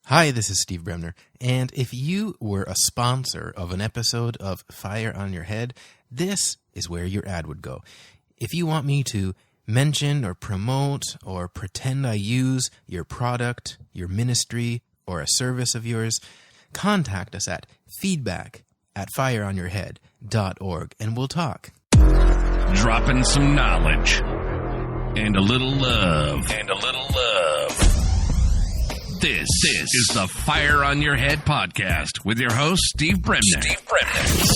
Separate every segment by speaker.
Speaker 1: Hi, this is Steve Bremner, and if you were a sponsor of an episode of Fire on Your Head, this is where your ad would go. If you want me to mention or promote or pretend I use your product, your ministry, or a service of yours, contact us at feedback@fireonyourhead.org, and we'll talk.
Speaker 2: Dropping some knowledge and a little love. This is the Fire on Your Head podcast with your host, Steve Bremner.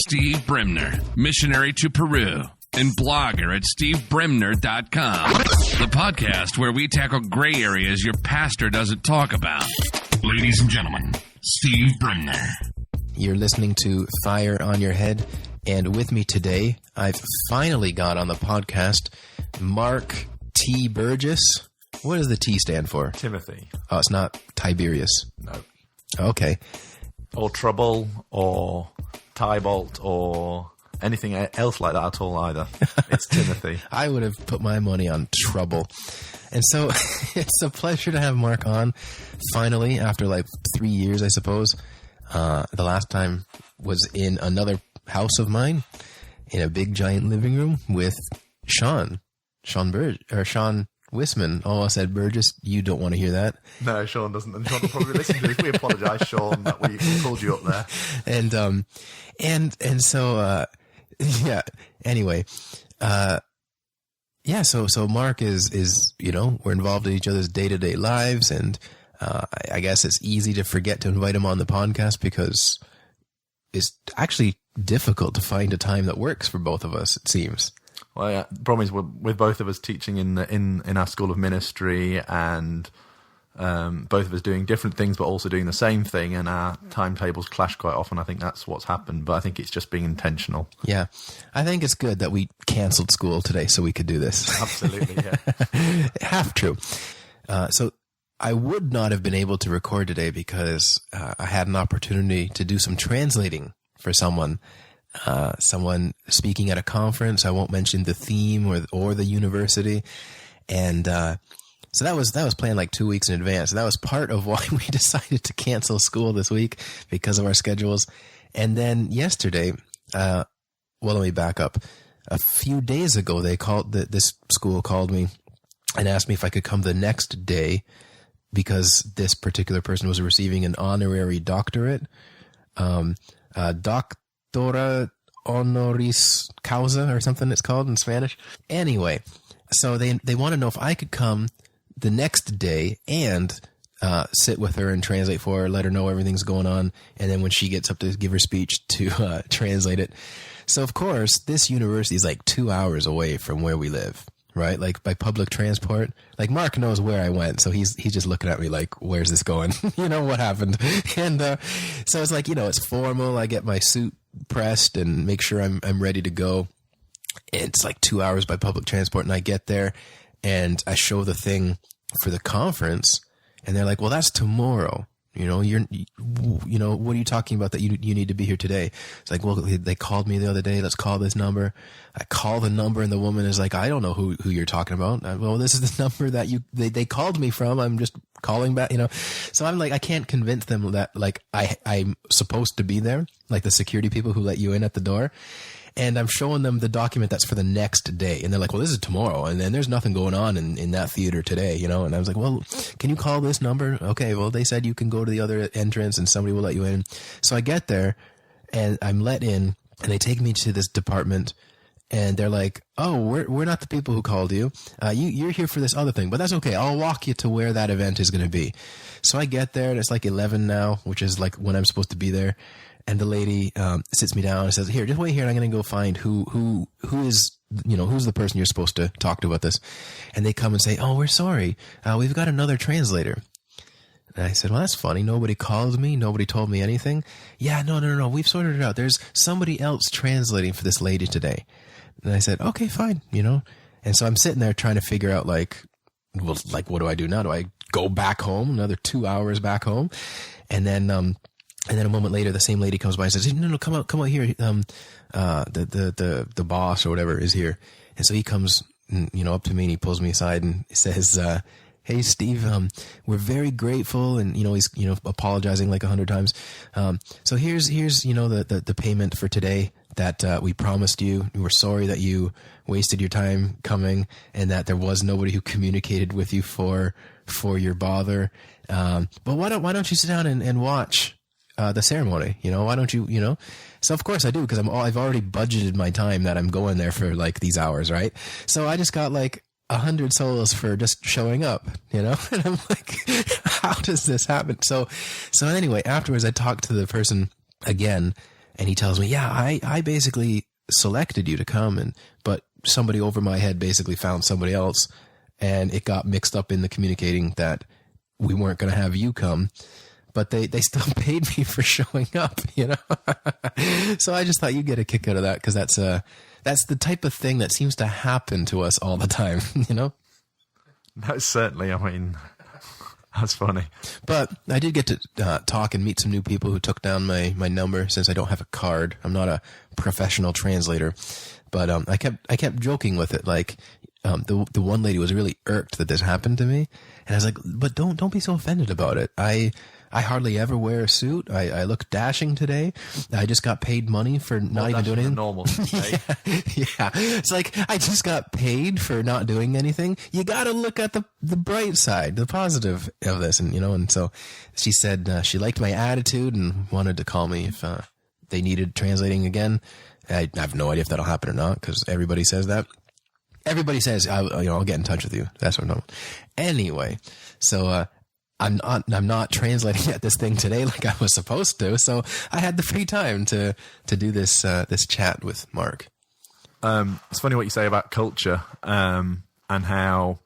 Speaker 2: Steve Bremner, missionary to Peru and blogger at stevebremner.com. The podcast where we tackle gray areas your pastor doesn't talk about. Ladies and gentlemen, Steve Bremner.
Speaker 1: You're listening to Fire on Your Head, and with me today, I've finally got on the podcast Mark T. Burgess. What does the T stand for?
Speaker 3: Timothy.
Speaker 1: Oh, it's not Tiberius.
Speaker 3: No.
Speaker 1: Okay.
Speaker 3: Or Trouble, or Tybalt, or anything else like that at all either. It's Timothy.
Speaker 1: I would have put my money on Trouble. And so it's a pleasure to have Mark on, finally, after like 3 years, I suppose. The last time was in another house of mine, in a big, giant living room with Sean Wisman. Oh, I said Burgess. You don't want to hear that.
Speaker 3: No, Sean doesn't. And Sean will probably listen to this. We apologise, Sean, that we called you up there.
Speaker 1: And so anyway, so Mark is, we're involved in each other's day-to-day lives, and I guess it's easy to forget to invite him on the podcast because it's actually difficult to find a time that works for both of us, it seems.
Speaker 3: Well, yeah, the problem is with both of us teaching in our school of ministry, and both of us doing different things but also doing the same thing, and our timetables clash quite often. I think that's what's happened, but I think it's just being intentional. Yeah,
Speaker 1: I think it's good that we canceled school today so we could do this.
Speaker 3: Absolutely, yeah.
Speaker 1: Half true. So I would not have been able to record today because I had an opportunity to do some translating for someone speaking at a conference. I won't mention the theme or the university. And so that was planned like 2 weeks in advance. And that was part of why we decided to cancel school this week because of our schedules. And then yesterday, let me back up. A few days ago, this school called me and asked me if I could come the next day because this particular person was receiving an honorary doctorate. Doctora honoris causa or something it's called in Spanish. Anyway, so they want to know if I could come the next day and sit with her and translate for her, let her know everything's going on, and then when she gets up to give her speech to translate it. So, of course, this university is like 2 hours away from where we live, right? Like by public transport. Like Mark knows where I went, so he's just looking at me like, where's this going? What happened? And so it's like, it's formal. I get my suit pressed and make sure I'm ready to go. It's like 2 hours by public transport, and I get there and I show the thing for the conference, and they're like, well, that's tomorrow. What are you talking about that you need to be here today? It's like, well, they called me the other day. Let's call this number. I call the number, and the woman is like, I don't know who you're talking about. Well, this is the number that they called me from. I'm just calling back, So I'm like, I can't convince them that like I'm supposed to be there, like the security people who let you in at the door. And I'm showing them the document that's for the next day. And they're like, well, this is tomorrow. And then there's nothing going on in that theater today, And I was like, well, can you call this number? Okay, well, they said you can go to the other entrance and somebody will let you in. So I get there and I'm let in, and they take me to this department, and they're like, oh, we're not the people who called you. You're here for this other thing, but that's okay. I'll walk you to where that event is going to be. So I get there, and it's like 11 now, which is like when I'm supposed to be there. And the lady sits me down and says, here, just wait here, and I'm going to go find who is, who's the person you're supposed to talk to about this. And they come and say, oh, we're sorry. We've got another translator. And I said, well, that's funny. Nobody called me. Nobody told me anything. Yeah, no. We've sorted it out. There's somebody else translating for this lady today. And I said, okay, fine, And so I'm sitting there trying to figure out, what do I do now? Do I go back home, another 2 hours back home? And then a moment later, the same lady comes by and says, no, come out here. The boss or whatever is here. And so he comes, up to me, and he pulls me aside and says, hey, Steve, we're very grateful. And, he's, apologizing like 100 times. So here's, the payment for today that we promised you. We're sorry that you wasted your time coming and that there was nobody who communicated with you for your bother. But why don't you sit down and watch the ceremony? Why don't you, So of course I do, because I've already budgeted my time that I'm going there for like these hours, right? So I just got like 100 solos for just showing up, and I'm like, how does this happen? So anyway, afterwards I talked to the person again, and he tells me, yeah, I basically selected you to come, but somebody over my head basically found somebody else, and it got mixed up in the communicating that we weren't going to have you come, but they still paid me for showing up, So I just thought you'd get a kick out of that, because that's the type of thing that seems to happen to us all the time,
Speaker 3: No, certainly. I mean, that's funny.
Speaker 1: But I did get to talk and meet some new people who took down my number, since I don't have a card. I'm not a professional translator, but I kept joking with it, like. The one lady was really irked that this happened to me, and I was like, but don't be so offended about it. I hardly ever wear a suit. I look dashing today. I just got paid money for not even doing anything.
Speaker 3: Normal.
Speaker 1: Yeah. It's like, I just got paid for not doing anything. You got to look at the bright side, the positive of this. And, and so she said, she liked my attitude and wanted to call me if, they needed translating again. I have no idea if that'll happen or not, because everybody says that. Everybody says, I'll get in touch with you. That's what I'm talking about. Anyway, so, I'm not translating at this thing today like I was supposed to. So I had the free time to do this chat with Mark.
Speaker 3: It's funny what you say about culture, and how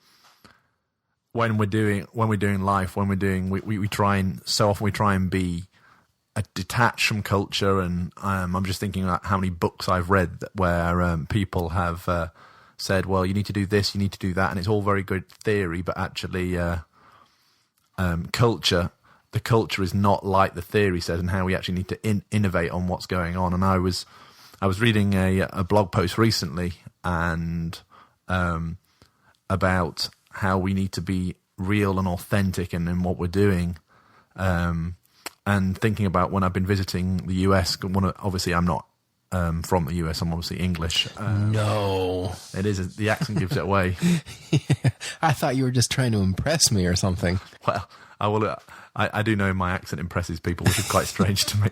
Speaker 3: when we're doing life, we try and be detached from culture. And I'm just thinking about how many books I've read where people have said, well, you need to do this, you need to do that, and it's all very good theory, but actually the culture is not like the theory says, and how we actually need to innovate on what's going on. And I was reading a blog post recently, and about how we need to be real and authentic in what we're doing, and thinking about when I've been visiting the US. Obviously I'm not from the US, I'm obviously English.
Speaker 1: No.
Speaker 3: It is. The accent gives it away.
Speaker 1: Yeah. I thought you were just trying to impress me or something.
Speaker 3: Well, I do know my accent impresses people, which is quite strange to me.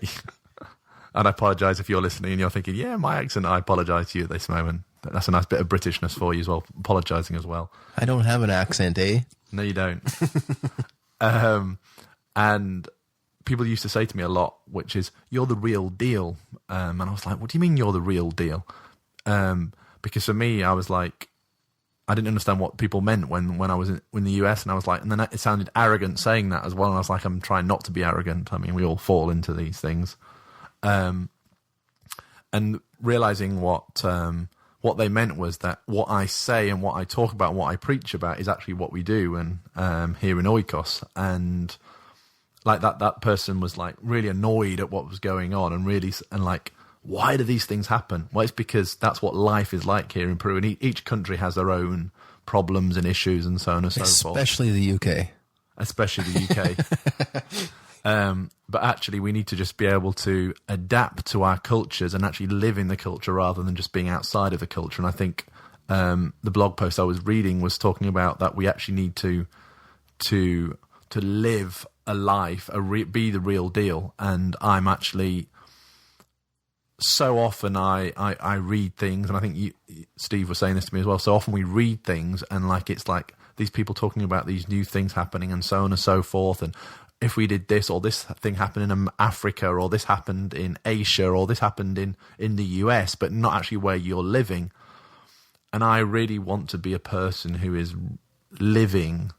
Speaker 3: And I apologise if you're listening and you're thinking, yeah, my accent, I apologise to you at this moment. That's a nice bit of Britishness for you as well, apologising as well.
Speaker 1: I don't have an accent, eh?
Speaker 3: No, you don't. And people used to say to me a lot, which is, you're the real deal. And I was like, what do you mean you're the real deal? Because for me, I was like, I didn't understand what people meant when I was in the US, and I was like, and then it sounded arrogant saying that as well. And I was like, I'm trying not to be arrogant. I mean, we all fall into these things. And realizing what they meant was that what I say and what I talk about, and what I preach about is actually what we do. And here in Oikos, and like that person was like really annoyed at what was going on, and like, why do these things happen? Well, it's because that's what life is like here in Peru, and each country has their own problems and issues and so on and so forth.
Speaker 1: Especially the UK.
Speaker 3: Especially the UK. But actually, we need to just be able to adapt to our cultures and actually live in the culture rather than just being outside of the culture. And I think the blog post I was reading was talking about that we actually need to live a life, be the real deal. And I'm actually... So often I read things, and I think Steve was saying this to me as well. So often we read things, and like it's like these people talking about these new things happening, and so on and so forth. And if we did this, or this thing happened in Africa, or this happened in Asia, or this happened in the US, but not actually where you're living. And I really want to be a person who is living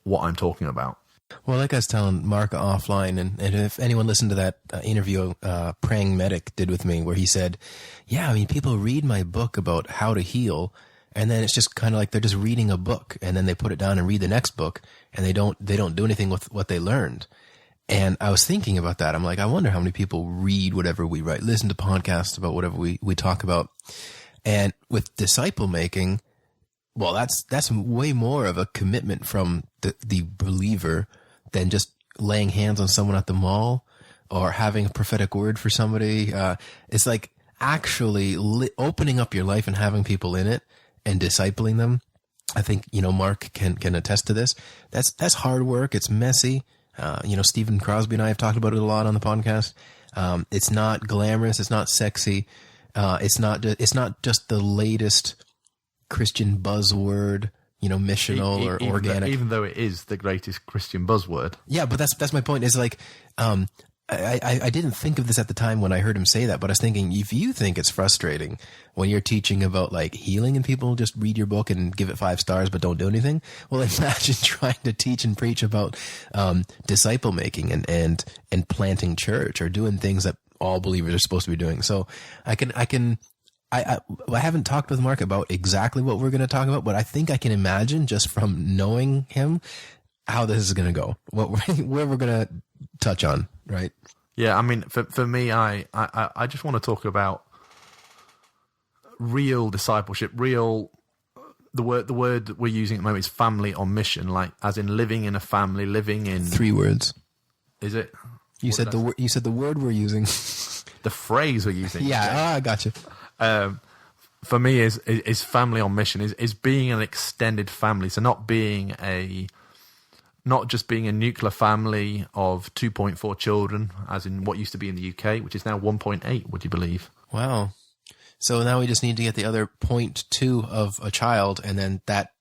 Speaker 3: what I'm talking about.
Speaker 1: Well, like I was telling Mark offline, and if anyone listened to that interview Praying Medic did with me, where he said, yeah, I mean, people read my book about how to heal, and then it's just kind of like they're just reading a book, and then they put it down and read the next book, and they don't do anything with what they learned. And I was thinking about that. I'm like, I wonder how many people read whatever we write, listen to podcasts about whatever we talk about. And with disciple making, Well, that's way more of a commitment from the believer than just laying hands on someone at the mall or having a prophetic word for somebody. It's like actually opening up your life and having people in it and discipling them. I think, Mark can attest to this. That's hard work. It's messy. Stephen Crosby and I have talked about it a lot on the podcast. It's not glamorous. It's not sexy. It's not just the latest Christian buzzword, missional or organic.
Speaker 3: Even though it is the greatest Christian buzzword.
Speaker 1: Yeah, but that's my point. Is like, I didn't think of this at the time when I heard him say that, but I was thinking, if you think it's frustrating when you're teaching about like healing and people just read your book and give it 5 stars but don't do anything, well, imagine trying to teach and preach about disciple making and planting church or doing things that all believers are supposed to be doing. So I haven't talked with Mark about exactly what we're going to talk about, but I think I can imagine just from knowing him how this is going to go, where we're going to touch on, right?
Speaker 3: Yeah, I mean, for me, I just want to talk about real discipleship. The word we're using at the moment is family on mission, like as in living in a family, living in
Speaker 1: 3 words.
Speaker 3: Is it?
Speaker 1: You said the word we're using.
Speaker 3: The phrase we're using.
Speaker 1: Yeah, I got you.
Speaker 3: For me, is family on mission is being an extended family. So not just being a nuclear family of 2.4 children, as in what used to be in the UK, which is now 1.8. Would you believe?
Speaker 1: Wow. So now we just need to get the other 0.2 of a child, and then that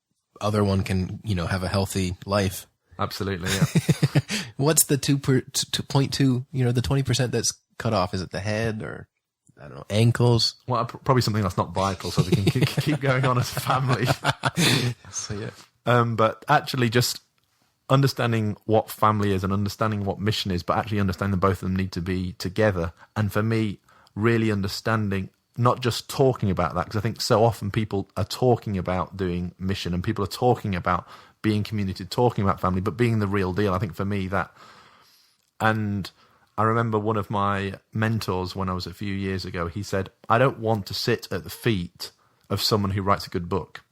Speaker 1: other one can, have a healthy life.
Speaker 3: Absolutely. Yeah.
Speaker 1: What's the 2.2? The 20% that's cut off. Is it the head or? I don't know, ankles.
Speaker 3: Well, probably something that's not vital, so they can keep going on as a family.
Speaker 1: So yeah.
Speaker 3: But actually, just understanding what family is and understanding what mission is, but actually understanding that both of them need to be together. And for me, really understanding, not just talking about that, because I think so often people are talking about doing mission and people are talking about being community, talking about family, but being the real deal. I think for me that, and I remember one of my mentors when I was a few years ago, he said, I don't want to sit at the feet of someone who writes a good book.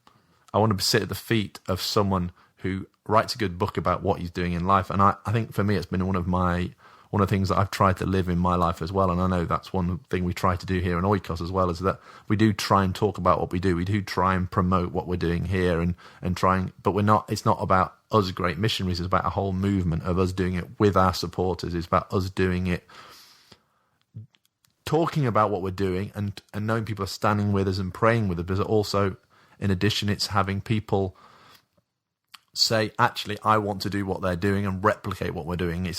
Speaker 3: I want to sit at the feet of someone who writes a good book about what he's doing in life. And I think for me, it's been one of the things that I've tried to live in my life as well. And I know that's one thing we try to do here in Oikos as well, is that we do try and talk about what we do. We do try and promote what we're doing here and trying, but it's not about us great missionaries. It's about a whole movement of us doing it with our supporters. It's about us doing it, talking about what we're doing and knowing people are standing with us and praying with us. But also, in addition, it's having people say, actually, I want to do what they're doing and replicate what we're doing.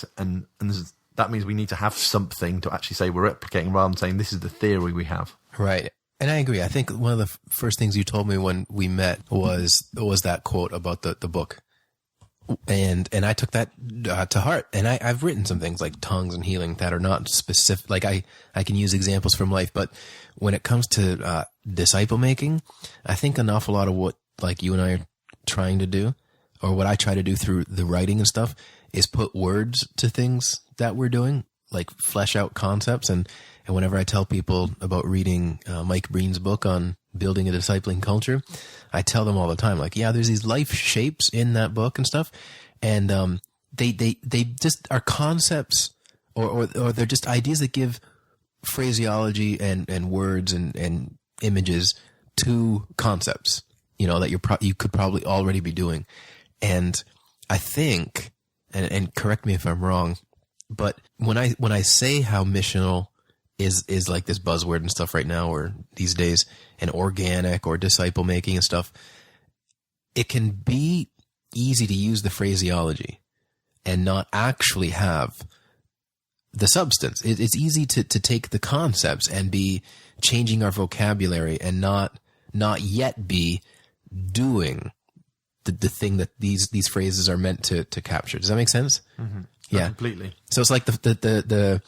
Speaker 3: That means we need to have something to actually say we're replicating rather than saying this is the theory we have.
Speaker 1: Right. And I agree. I think one of the first things you told me when we met was that quote about the book. And I took that to heart. And I've written some things like tongues and healing that are not specific. Like I can use examples from life, but when it comes to disciple making, I think an awful lot of what like you and I are trying to do, or what I try to do through the writing and stuff, is put words to things that we're doing, like flesh out concepts. And whenever I tell people about reading Mike Breen's book on building a discipling culture, I tell them all the time, like, yeah, there's these life shapes in that book and stuff. And they just are concepts or they're just ideas that give phraseology and words and images to concepts, that you could probably already be doing. And I think, and correct me if I'm wrong, but when I say how missional is like this buzzword and stuff right now, or these days, and organic or disciple making and stuff, it can be easy to use the phraseology and not actually have the substance. It's easy to take the concepts and be changing our vocabulary and not yet be doing the thing that these phrases are meant to capture. Does that make sense?
Speaker 3: Mm-hmm.
Speaker 1: Yeah,
Speaker 3: completely.
Speaker 1: So it's like the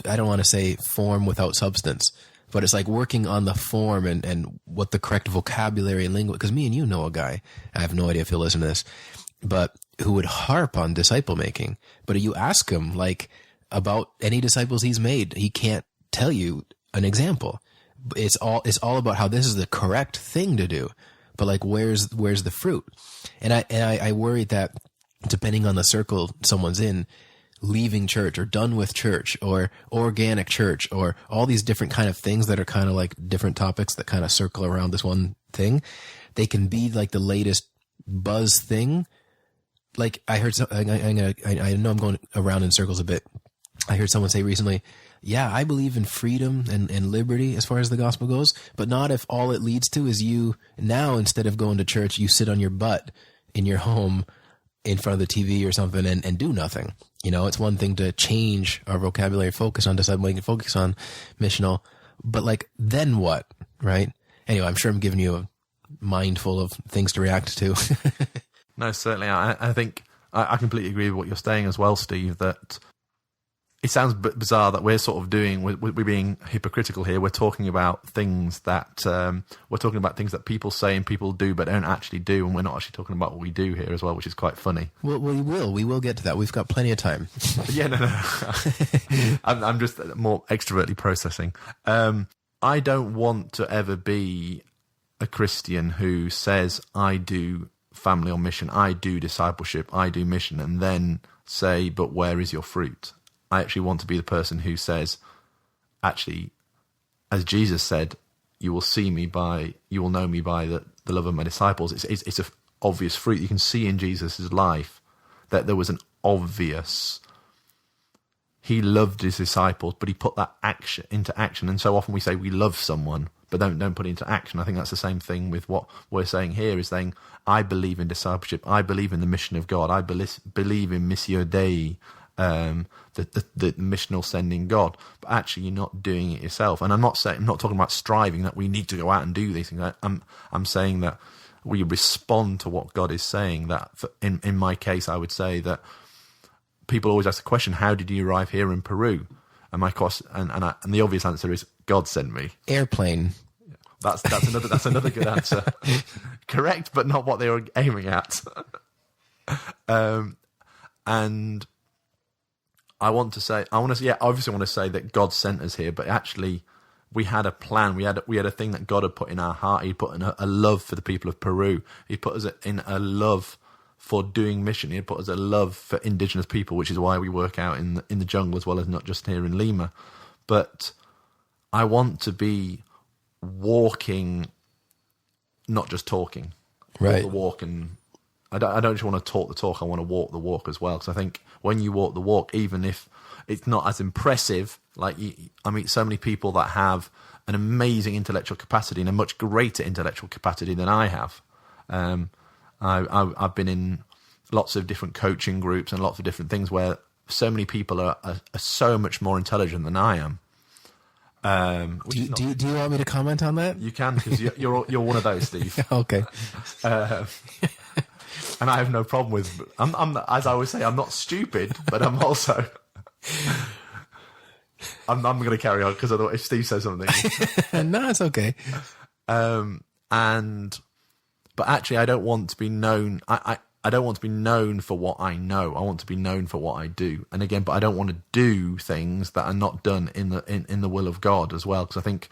Speaker 1: I don't want to say form without substance, but it's like working on the form and what the correct vocabulary and lingo. Because me and you know a guy, I have no idea if he'll listen to this, but who would harp on disciple making. But you ask him like about any disciples he's made, he can't tell you an example. It's all about how this is the correct thing to do. but like, where's the fruit? And I worry that depending on the circle someone's in, leaving church or done with church or organic church or all these different kind of things that are kind of like different topics that kind of circle around this one thing, they can be like the latest buzz thing. Like I heard, I know I'm going around in circles a bit. I heard someone say recently, yeah, I believe in freedom and liberty as far as the gospel goes, but not if all it leads to is you now, instead of going to church, you sit on your butt in your home in front of the TV or something and do nothing. You know, it's one thing to change our vocabulary, focus on discipling, focus on missional, but like, then what, right? Anyway, I'm sure I'm giving you a mind full of things to react to.
Speaker 3: No, certainly. I think I completely agree with what you're saying as well, Steve, that it sounds bizarre that we're sort of we're being hypocritical here. We're talking about things that people say and people do but don't actually do, and we're not actually talking about what we do here as well, which is quite funny.
Speaker 1: Well, we will get to that. We've got plenty of time.
Speaker 3: Yeah, no. I'm just more extrovertly processing. I don't want to ever be a Christian who says, I do family on mission, I do discipleship, I do mission, and then say, but where is your fruit? I actually want to be the person who says, actually, as Jesus said, you will know me by the love of my disciples. It's an obvious fruit. You can see in Jesus' life that there was an obvious, he loved his disciples, but he put that action into action. And so often we say we love someone, but don't put it into action. I think that's the same thing with what we're saying here, is saying, I believe in discipleship. I believe in the mission of God. I believe in Missio Dei, the missional sending God, but actually you're not doing it yourself. And I'm not talking about striving that we need to go out and do these things. I'm saying that we respond to what God is saying. That in my case, I would say that people always ask the question, how did you arrive here in Peru? And my question, and the obvious answer is, God sent me.
Speaker 1: Airplane.
Speaker 3: That's another good answer. Correct, but not what they were aiming at. And I obviously want to say that God sent us here, but actually we had a plan. We had a thing that God had put in our heart. He put in a love for the people of Peru. He put us in a love for doing mission. He had put us a love for indigenous people, which is why we work out in the jungle as well as not just here in Lima. But I want to be walking, not just talking.
Speaker 1: Right.
Speaker 3: Walk the walk, and I don't just want to talk the talk. I want to walk the walk as well. Because I think when you walk the walk, even if it's not as impressive, like I meet so many people that have an amazing intellectual capacity and a much greater intellectual capacity than I have. I've been in lots of different coaching groups and lots of different things where so many people are so much more intelligent than I am.
Speaker 1: Do you want me to comment on that?
Speaker 3: You can, because you're one of those, Steve.
Speaker 1: Okay.
Speaker 3: And I have no problem with. I'm as I always say, I'm not stupid, but I'm also. I'm going to carry on because otherwise, if Steve says something,
Speaker 1: no, it's okay.
Speaker 3: But actually, I don't want to be known. I don't want to be known for what I know. I want to be known for what I do. And again, but I don't want to do things that are not done in the will of God as well. Because I think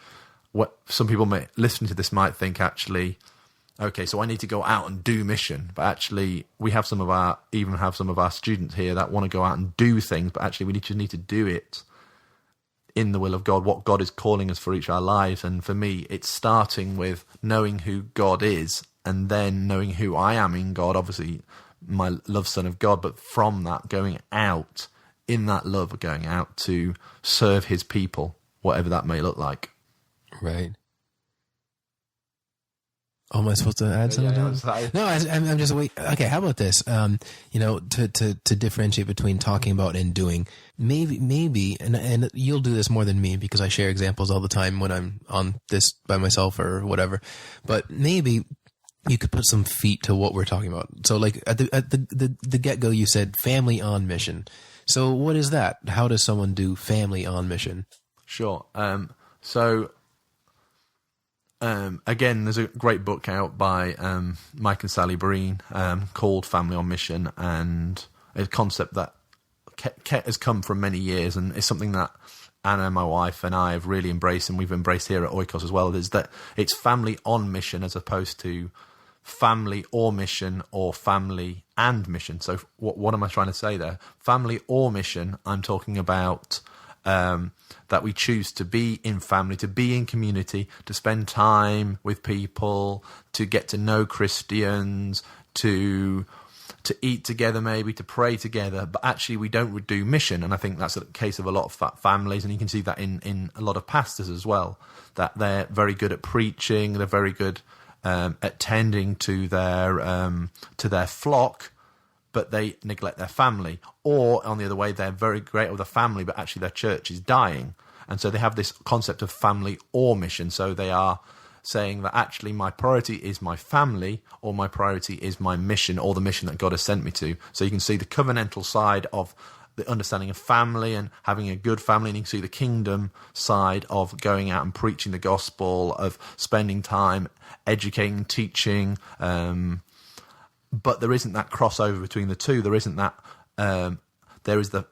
Speaker 3: what some people listening to this might think, actually, okay, so I need to go out and do mission. But actually, we have some of our students here that want to go out and do things. But actually, we need to do it in the will of God, what God is calling us for each of our lives. And for me, it's starting with knowing who God is, and then knowing who I am in God, obviously my love son of God, but from that going out in that love, going out to serve his people, whatever that may look like.
Speaker 1: Right. Oh, am I supposed to add something? No, I'm just wait. Okay, how about this? To differentiate between talking about and doing. Maybe, and you'll do this more than me because I share examples all the time when I'm on this by myself or whatever. But maybe you could put some feet to what we're talking about. So, like at the get-go, you said family on mission. So, what is that? How does someone do family on mission?
Speaker 3: Sure. Again, there's a great book out by Mike and Sally Breen called Family on Mission, and a concept that has come from many years, and it's something that Anna, my wife, and I have really embraced, and we've embraced here at Oikos as well, is that it's family on mission as opposed to family or mission or family and mission. So what am I trying to say there? Family or mission, I'm talking about that we choose to be in family, to be in community, to spend time with people, to get to know Christians, to eat together, maybe to pray together, but actually we don't do mission. And I think that's the case of a lot of families, and you can see that in a lot of pastors as well, that they're very good at preaching, they're very good at tending to their flock, but they neglect their family. Or on the other way, they're very great with the family, but actually their church is dying. And so they have this concept of family or mission. So they are saying that actually my priority is my family, or my priority is my mission, or the mission that God has sent me to. So you can see the covenantal side of the understanding of family and having a good family, and you can see the kingdom side of going out and preaching the gospel, of spending time educating, teaching, but there isn't that crossover between the two. There isn't that. There is the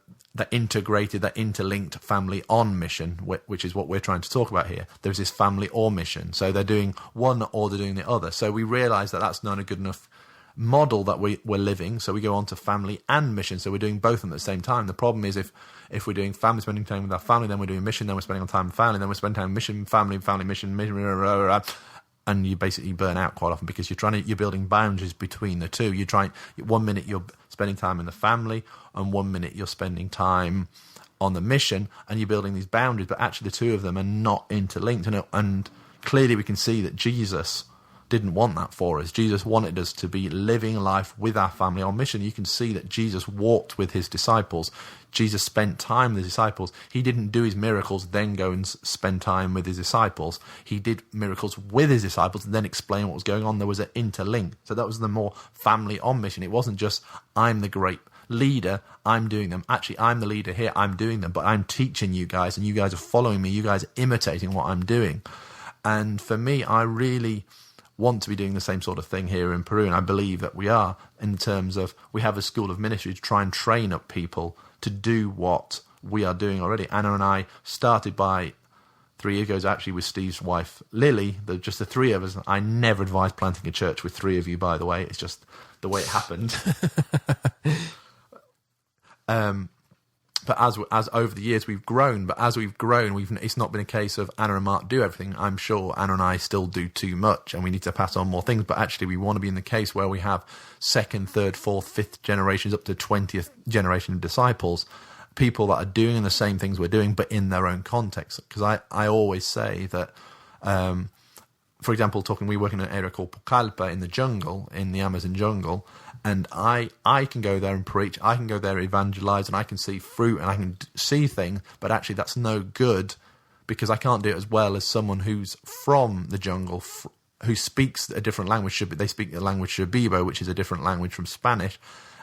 Speaker 3: integrated, that interlinked family on mission, which is what we're trying to talk about here. There's this family or mission. So they're doing one or they're doing the other. So we realise that that's not a good enough model that we're living. So we go on to family and mission. So we're doing both of them at the same time. The problem is if we're doing family, spending time with our family, then we're doing mission, then we're spending time with family, then we're spending time with mission, family, mission, and you basically burn out quite often because you're building boundaries between the two. 1 minute you're spending time in the family, and 1 minute you're spending time on the mission, and you're building these boundaries, but actually the two of them are not interlinked. And clearly we can see that Jesus didn't want that for us. Jesus wanted us to be living life with our family on mission. You can see that Jesus walked with his disciples. Jesus spent time with the disciples. He didn't do his miracles, then go and spend time with his disciples. He did miracles with his disciples and then explain what was going on. There was an interlink. So that was the more family on mission. It wasn't just, I'm the great leader, I'm doing them. Actually, I'm the leader here, I'm doing them, but I'm teaching you guys, and you guys are following me. You guys are imitating what I'm doing. And for me, I really want to be doing the same sort of thing here in Peru, and I believe that we are, in terms of we have a school of ministry to try and train up people to do what we are doing already. Anna and I started by 3 years ago, actually, with Steve's wife Lily, just the three of us. I never advised planting a church with three of you, by the way. It's just the way it happened. But as over the years we've grown, it's not been a case of Anna and Mark do everything. I'm sure Anna and I still do too much, and we need to pass on more things. But actually, we want to be in the case where we have second, third, fourth, fifth generations, up to 20th generation of disciples, people that are doing the same things we're doing, but in their own context. Because I always say that, for example, we work in an area called Pucallpa in the jungle, in the Amazon jungle. And I can go there and preach, I can go there and evangelize, and I can see fruit and I can see things, but actually that's no good because I can't do it as well as someone who's from the jungle, who speaks a different language. They speak the language Shibibo, which is a different language from Spanish.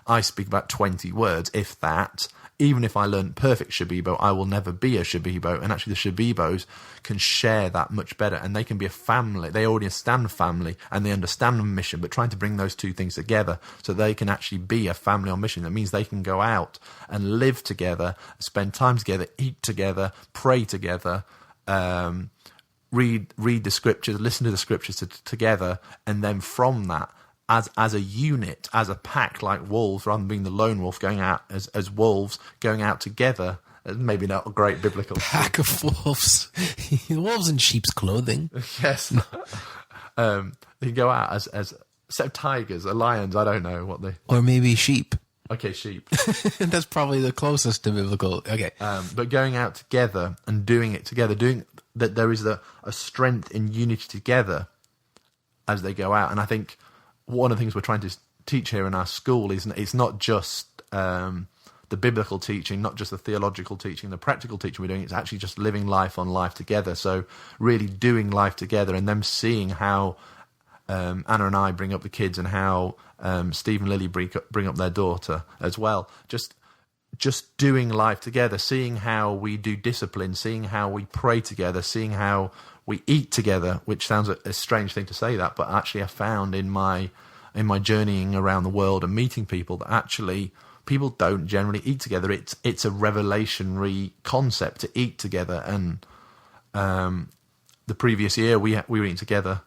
Speaker 3: I speak about 20 words, if that. Even if I learn perfect Shibibo, I will never be a Shibibo. And actually the Shibibos can share that much better, and they can be a family. They already understand family and they understand the mission, but trying to bring those two things together so they can actually be a family on mission. That means they can go out and live together, spend time together, eat together, pray together, read the scriptures, listen to the scriptures together, and then from that, as a unit, as a pack, like wolves, rather than being the lone wolf going out as wolves, going out together. Maybe not a great biblical
Speaker 1: pack of wolves. Wolves in sheep's clothing.
Speaker 3: Yes. They can go out as a set of tigers, or lions, I don't know what they...
Speaker 1: Or maybe sheep.
Speaker 3: Okay, sheep.
Speaker 1: That's probably the closest to biblical. Okay.
Speaker 3: But going out together and doing it together, doing that, there is a strength in unity together as they go out. And I think one of the things we're trying to teach here in our school is it's not just the biblical teaching, not just the theological teaching, the practical teaching we're doing. It's actually just living life on life together. So really doing life together, and them seeing how Anna and I bring up the kids, and how Steve and Lily bring up their daughter as well. Just doing life together, seeing how we do discipline, seeing how we pray together, seeing how we eat together, which sounds a strange thing to say that, but actually I found in my journeying around the world and meeting people that actually people don't generally eat together. It's a revelationary concept to eat together. And the previous year we were eating together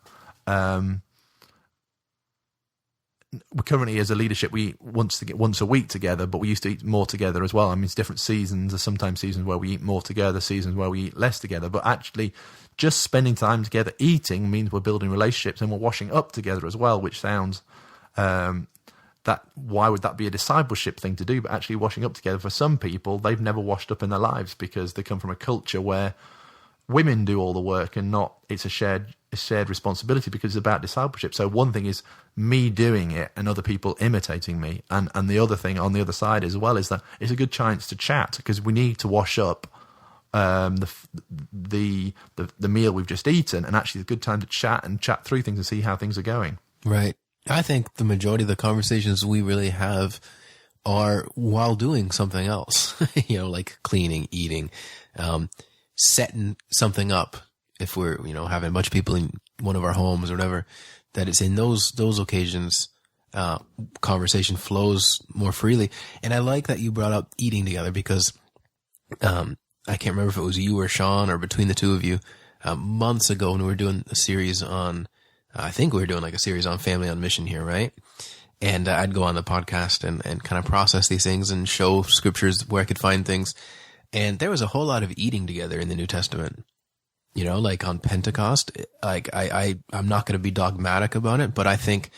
Speaker 3: currently as a leadership, we want to get once a week together, but we used to eat more together as well. I mean, it's different seasons. There's sometimes seasons where we eat more together, seasons where we eat less together. But actually, just spending time together eating means we're building relationships and we're washing up together as well, which sounds that why would that be a discipleship thing to do? But actually, washing up together for some people, they've never washed up in their lives because they come from a culture where women do all the work and not it's a shared responsibility because it's about discipleship. So one thing is me doing it and other people imitating me, and the other thing on the other side as well is that it's a good chance to chat because we need to wash up the meal we've just eaten, and actually it's a good time to chat through things and see how things are going.
Speaker 1: Right. I think the majority of the conversations we really have are while doing something else, like cleaning, eating, setting something up. If we're, having a bunch of people in one of our homes or whatever, that it's in those occasions, conversation flows more freely. And I like that you brought up eating together because, I can't remember if it was you or Sean or between the two of you, months ago when we were doing a series on, I think we were doing like a series on family on mission here, right? And I'd go on the podcast and kind of process these things and show scriptures where I could find things. And there was a whole lot of eating together in the New Testament. Like on Pentecost, like I'm not going to be dogmatic about it, but I think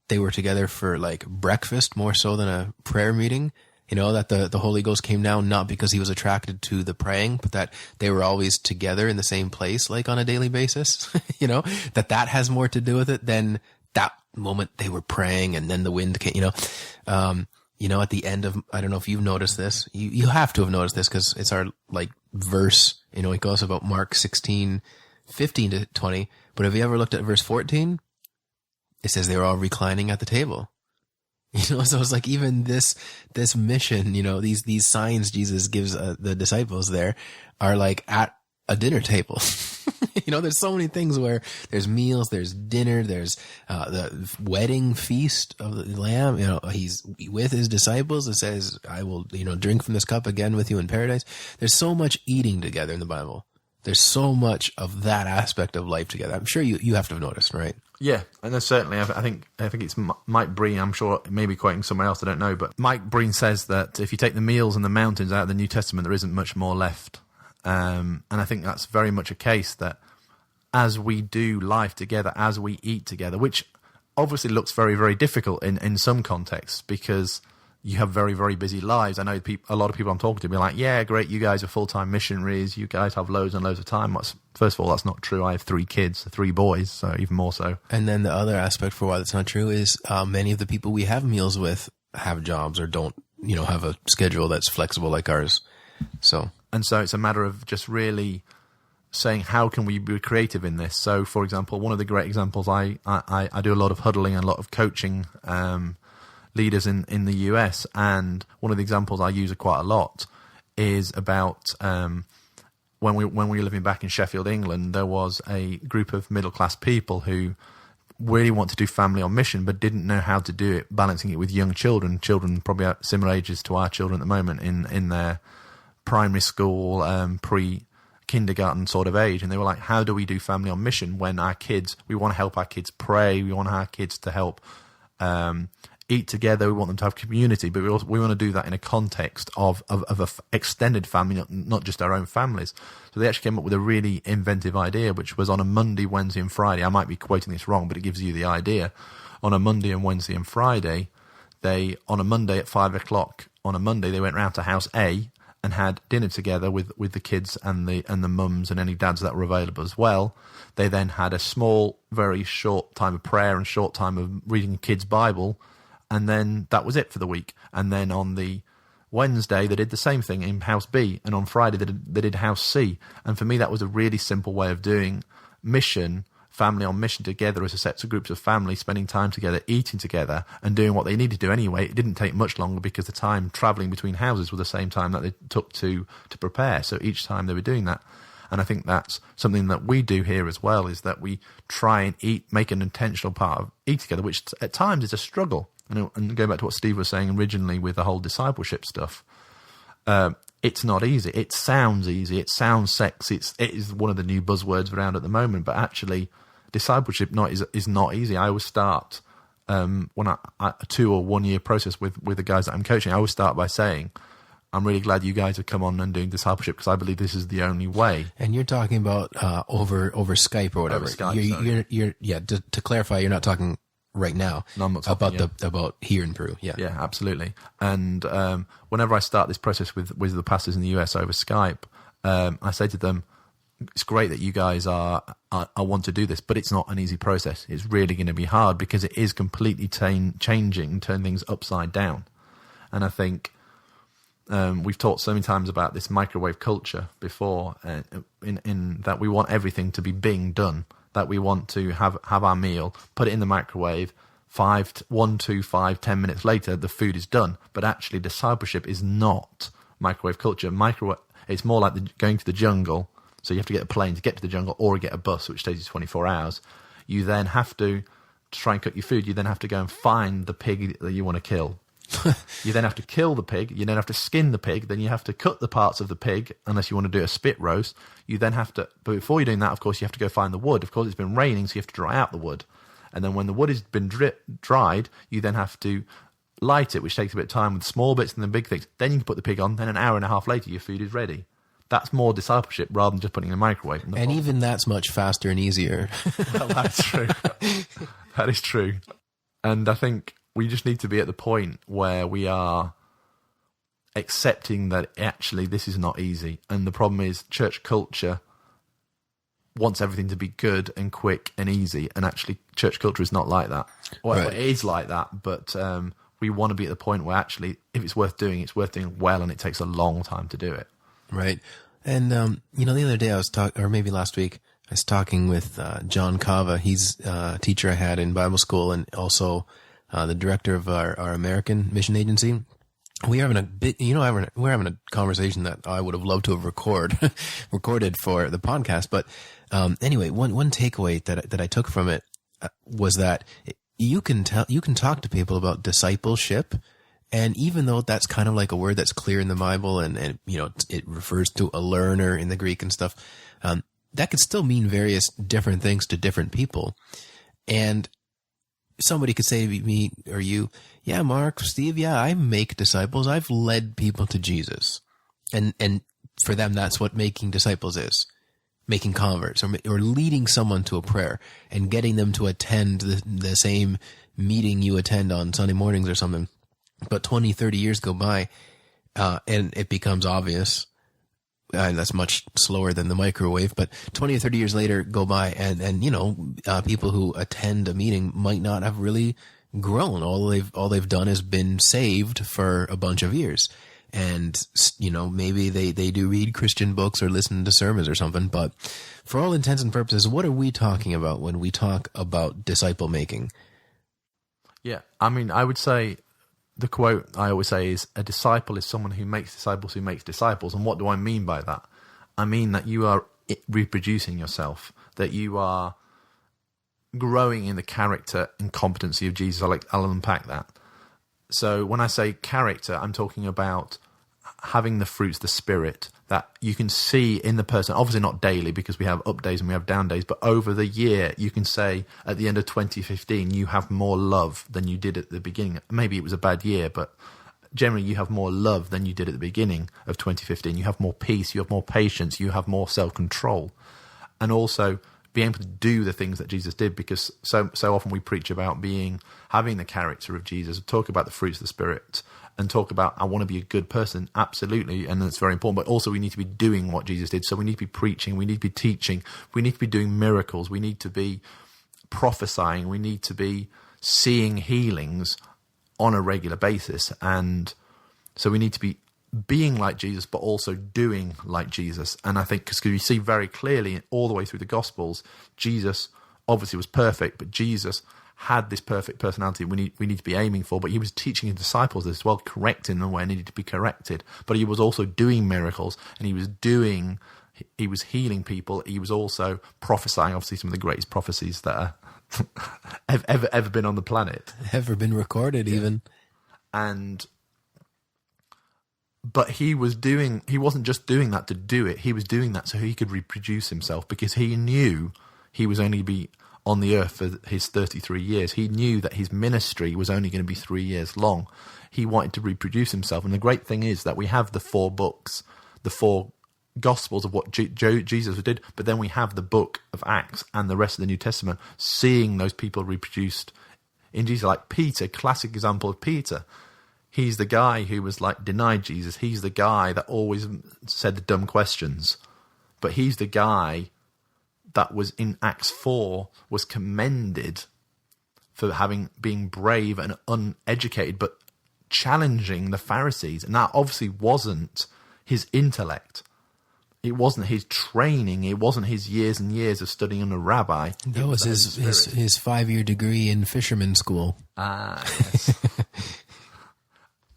Speaker 1: they were together for like breakfast more so than a prayer meeting. That the Holy Ghost came down not because he was attracted to the praying, but that they were always together in the same place, like on a daily basis. That has more to do with it than that moment they were praying and then the wind came. At the end of, I don't know if you've noticed this. You have to have noticed this because it's our like verse. It goes about Mark 16:15-20. But have you ever looked at verse 14? It says they were all reclining at the table. So it's like even this mission, these signs Jesus gives the disciples there are like at a dinner table. There's so many things where there's meals, there's dinner, there's the wedding feast of the Lamb. He's with his disciples. It says, I will, drink from this cup again with you in paradise. There's so much eating together in the Bible. There's so much of that aspect of life together. I'm sure you have to have noticed, right? Yeah,
Speaker 3: and there's certainly, I think it's Mike Breen, I'm sure, maybe quoting somewhere else, I don't know, but Mike Breen says that if you take the meals and the mountains out of the New Testament, there isn't much more left. And I think that's very much a case that as we do life together, as we eat together, which obviously looks very, very difficult in some contexts because you have very, very busy lives. I know a lot of people I'm talking to be like, yeah, great, you guys are full-time missionaries. You guys have loads and loads of time. First of all, that's not true. I have 3 kids, 3 boys, so even more so.
Speaker 1: And then the other aspect for why that's not true is many of the people we have meals with have jobs or don't, have a schedule that's flexible like ours.
Speaker 3: And so it's a matter of just really saying, how can we be creative in this? So, for example, one of the great examples, I do a lot of huddling and a lot of coaching leaders in the US, and one of the examples I use quite a lot is about when we were living back in Sheffield, England, there was a group of middle-class people who really want to do family on mission but didn't know how to do it, balancing it with young children probably at similar ages to our children at the moment in their primary school, pre-kindergarten sort of age. And they were like, how do we do family on mission when we want to help our kids pray, we want our kids to help eat together, we want them to have community, but we want to do that in a context of a extended family, not just our own families. So they actually came up with a really inventive idea, which was on a Monday, Wednesday and Friday. I might be quoting this wrong, but it gives you the idea. On a Monday and Wednesday and Friday, on a Monday at 5 o'clock, on a Monday, they went round to house A and had dinner together with the kids and the mums and any dads that were available as well. They then had a small, very short time of prayer and short time of reading the kids' Bible, and then that was it for the week. And then on the Wednesday, they did the same thing in house B, and on Friday they did house C. And for me, that was a really simple way of doing family on mission together as a set of groups of families, spending time together, eating together, and doing what they needed to do anyway. It didn't take much longer because the time travelling between houses was the same time that they took to prepare. So each time they were doing that. And I think that's something that we do here as well, is that we try and make an intentional part of eat together, which at times is a struggle. And going back to what Steve was saying originally with the whole discipleship stuff, it's not easy. It sounds easy. It sounds sexy. It is one of the new buzzwords around at the moment. But actually, discipleship is not easy. I always start when I a 2 or 1 year process with the guys that I'm coaching, I always start by saying, I'm really glad you guys have come on and doing discipleship because I believe this is the only way.
Speaker 1: And you're talking about over Skype or whatever.
Speaker 3: Over Skype,
Speaker 1: you're to clarify, you're not talking right now.
Speaker 3: No, I'm not talking
Speaker 1: about here in Peru. Yeah,
Speaker 3: yeah, absolutely. And whenever I start this process with the pastors in the US over Skype, I say to them, it's great that you guys I want to do this, but it's not an easy process. It's really going to be hard because it is completely changing, turn things upside down. And I think we've talked so many times about this microwave culture before, in that we want everything to be being done, that we want to have our meal, put it in the microwave, 1, 2, 5, 10 minutes later, the food is done. But actually, discipleship is not microwave culture. It's more like going to the jungle. So you have to get a plane to get to the jungle or get a bus, which takes you 24 hours. You then have to try and cook your food. You then have to go and find the pig that you want to kill. You then have to kill the pig. You then have to skin the pig. Then you have to cut the parts of the pig, unless you want to do a spit roast. You then have to, but before you're doing that, of course, you have to go find the wood. Of course, it's been raining, so you have to dry out the wood. And then when the wood has been dried, you then have to light it, which takes a bit of time with small bits and then big things. Then you can put the pig on. Then an hour and a half later, your food is ready. That's more discipleship rather than just putting it in the microwave.
Speaker 1: And even that's much faster and easier.
Speaker 3: Well, that's true. That is true. And I think we just need to be at the point where we are accepting that actually this is not easy. And the problem is church culture wants everything to be good and quick and easy. And actually church culture is not like that. Well, right. It is like that, but we want to be at the point where actually if it's worth doing well, and it takes a long time to do it.
Speaker 1: Right. And, the other day I was talking, or maybe last week, I was talking with John Cava. He's a teacher I had in Bible school and also the director of our American mission agency. We're having a conversation that I would have loved to have recorded for the podcast. But anyway, one takeaway that I took from it was that you can talk to people about discipleship. And even though that's kind of like a word that's clear in the Bible and it refers to a learner in the Greek and stuff, that could still mean various different things to different people. And somebody could say to me or you, yeah, Mark, Steve, yeah, I make disciples. I've led people to Jesus. And for them, that's what making disciples is. Making converts or leading someone to a prayer and getting them to attend the same meeting you attend on Sunday mornings or something. But 20, 30 years go by, and it becomes obvious. That's much slower than the microwave, but 20 or 30 years later go by and people who attend a meeting might not have really grown. All they've done is been saved for a bunch of years. And, maybe they do read Christian books or listen to sermons or something. But for all intents and purposes, what are we talking about when we talk about disciple making?
Speaker 3: Yeah. I mean, I would say, the quote I always say is, a disciple is someone who makes disciples who makes disciples. And what do I mean by that? I mean that you are reproducing yourself, that you are growing in the character and competency of Jesus. I'll unpack that. So when I say character, I'm talking about having the fruits, the Spirit, that you can see in the person. Obviously not daily because we have up days and we have down days, but over the year, you can say at the end of 2015, you have more love than you did at the beginning. Maybe it was a bad year, but generally you have more love than you did at the beginning of 2015. You have more peace, you have more patience, you have more self-control. And also be able to do the things that Jesus did, because so often we preach about having the character of Jesus, talk about the fruits of the Spirit, and talk about, I want to be a good person. Absolutely. And that's very important. But also we need to be doing what Jesus did. So we need to be preaching. We need to be teaching. We need to be doing miracles. We need to be prophesying. We need to be seeing healings on a regular basis. And so we need to be being like Jesus, but also doing like Jesus. And I think because we see very clearly all the way through the Gospels, Jesus obviously was perfect, but Jesus had this perfect personality we need to be aiming for, but he was teaching his disciples as well, correcting them where it needed to be corrected. But he was also doing miracles, and he was healing people. He was also prophesying, obviously some of the greatest prophecies that have ever been on the planet.
Speaker 1: Ever been recorded, even.
Speaker 3: But he wasn't just doing that to do it. He was doing that so he could reproduce himself, because he knew he was only be on the earth for his 33 years. He knew that his ministry was only going to be 3 years long. He wanted to reproduce himself. And the great thing is that we have the 4 books, the 4 Gospels of what Jesus did, but then we have the book of Acts and the rest of the New Testament, seeing those people reproduced in Jesus. Like Peter, classic example of Peter. He's the guy who was like denied Jesus. He's the guy that always said the dumb questions. But he's the guy that was in Acts 4 was commended for being brave and uneducated, but challenging the Pharisees. And that obviously wasn't his intellect. It wasn't his training. It wasn't his years and years of studying under a rabbi.
Speaker 1: That was his 5-year degree in fisherman school.
Speaker 3: Ah, yes.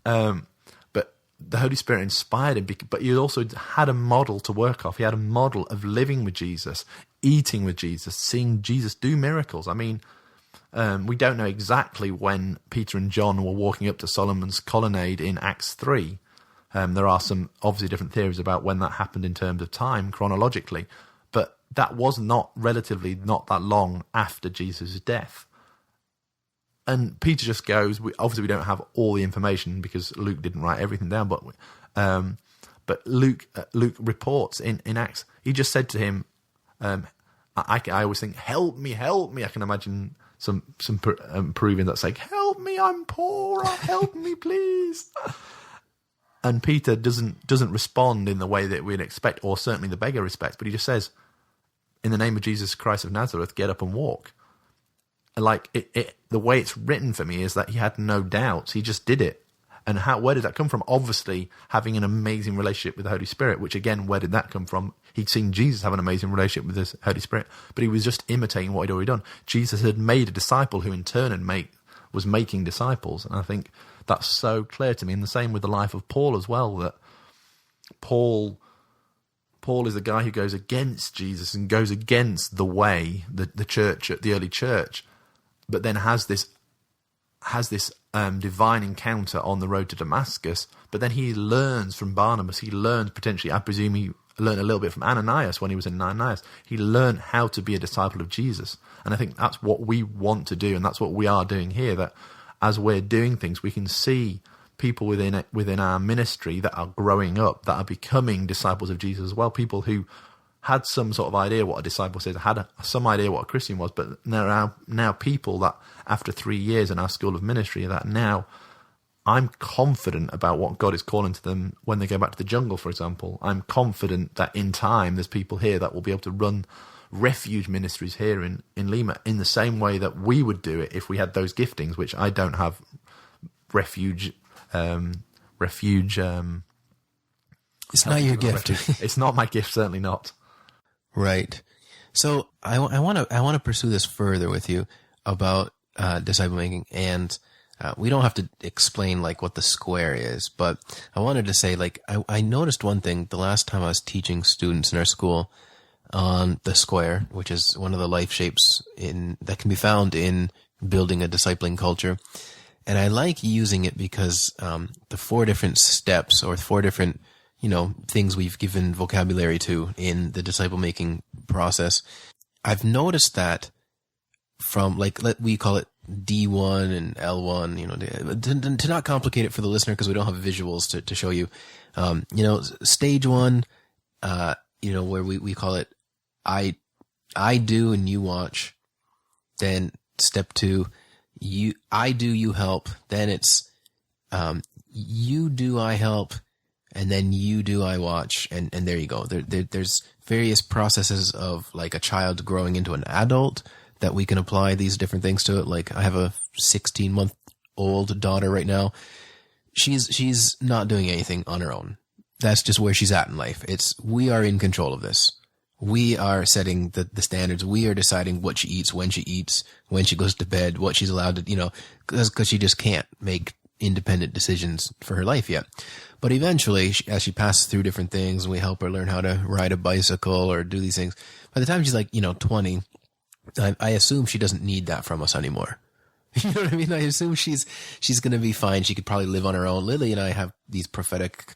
Speaker 3: But the Holy Spirit inspired him, but he also had a model to work off. He had a model of living with Jesus, eating with Jesus, seeing Jesus do miracles. I mean, we don't know exactly when Peter and John were walking up to Solomon's colonnade in Acts 3. There are some obviously different theories about when that happened in terms of time, chronologically, but that was not that long after Jesus' death. And Peter just goes, obviously we don't have all the information because Luke didn't write everything down, but Luke reports in Acts, he just said to him, I always think, help me. I can imagine some Peruvians that say, help me, I'm poor, help me, please. And Peter doesn't respond in the way that we'd expect, or certainly the beggar respects, but he just says, in the name of Jesus Christ of Nazareth, get up and walk. Like the way it's written for me is that he had no doubts. He just did it. And where did that come from? Obviously, having an amazing relationship with the Holy Spirit, which again, where did that come from? He'd seen Jesus have an amazing relationship with the Holy Spirit, but he was just imitating what he'd already done. Jesus had made a disciple who in turn was making disciples. And I think that's so clear to me. And the same with the life of Paul as well, that Paul is the guy who goes against Jesus and goes against the way, the church, the early church, but then has this divine encounter on the road to Damascus. But then he learns from Barnabas. He learns potentially, I presume he learned a little bit from Ananias when he was in Ananias. He learned how to be a disciple of Jesus. And I think that's what we want to do, and that's what we are doing here, that as we're doing things, we can see people within our ministry that are growing up, that are becoming disciples of Jesus as well. People who had some sort of idea what a disciple is, had some idea what a Christian was, but there are now people that after 3 years in our school of ministry, that now I'm confident about what God is calling to them when they go back to the jungle, for example. I'm confident that in time there's people here that will be able to run refuge ministries here in Lima in the same way that we would do it if we had those giftings, which I don't have. Refuge.
Speaker 1: It's not your gift.
Speaker 3: It's not my gift, certainly not.
Speaker 1: Right. So I want to pursue this further with you about disciple making, and we don't have to explain like what the square is, but I wanted to say, like, I noticed one thing the last time I was teaching students in our school on the square, which is one of the life shapes that can be found in building a discipling culture. And I like using it because the 4 different steps, or 4 different, things we've given vocabulary to in the disciple making process, I've noticed that from we call it D1 and L1, to not complicate it for the listener, because we don't have visuals to show you. Stage 1, where we call it I do and you watch. Then step 2, I do, you help. Then it's you do, I help. And then you do, I watch. And there you go. There's various processes of like a child growing into an adult that we can apply these different things to it. Like I have a 16-month-old daughter right now. She's not doing anything on her own. That's just where she's at in life. We are in control of this. We are setting the standards. We are deciding what she eats, when she goes to bed, what she's allowed to, because she just can't make independent decisions for her life yet. But eventually, as she passes through different things, and we help her learn how to ride a bicycle or do these things, by the time she's like, 20, I assume she doesn't need that from us anymore. You know what I mean? I assume she's going to be fine. She could probably live on her own. Lily and I have these prophetic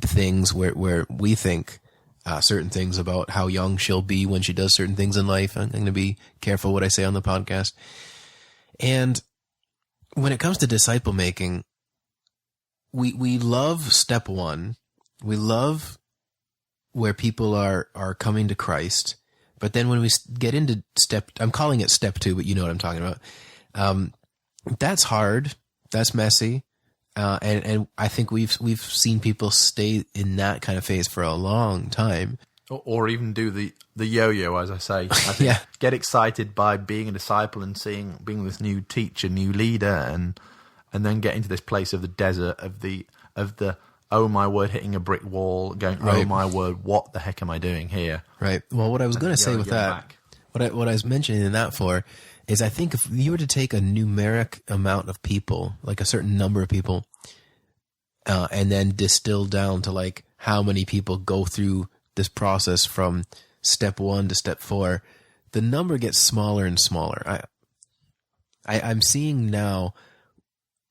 Speaker 1: things where we think certain things about how young she'll be when she does certain things in life. I'm going to be careful what I say on the podcast. And when it comes to disciple making, we love step one. We love where people are coming to Christ. But then when we get into I'm calling it step two, but you know what I'm talking about. That's hard. That's messy. And I think we've seen people stay in that kind of phase for a long time.
Speaker 3: Or even do the yo-yo, as I say. I think
Speaker 1: Yeah.
Speaker 3: Get excited by being a disciple and being this new teacher, new leader, and then get into this place of the desert, of the oh my word, hitting a brick wall, going,
Speaker 1: Right.
Speaker 3: oh my word, what the heck am I doing here?
Speaker 1: Right. Well, what I was going to say with that, what I was mentioning that for, is I think if you were to take a numeric amount of people, like a certain number of people, and then distill down to like how many people go through this process from step 1 to step 4, the number gets smaller and smaller. I'm seeing now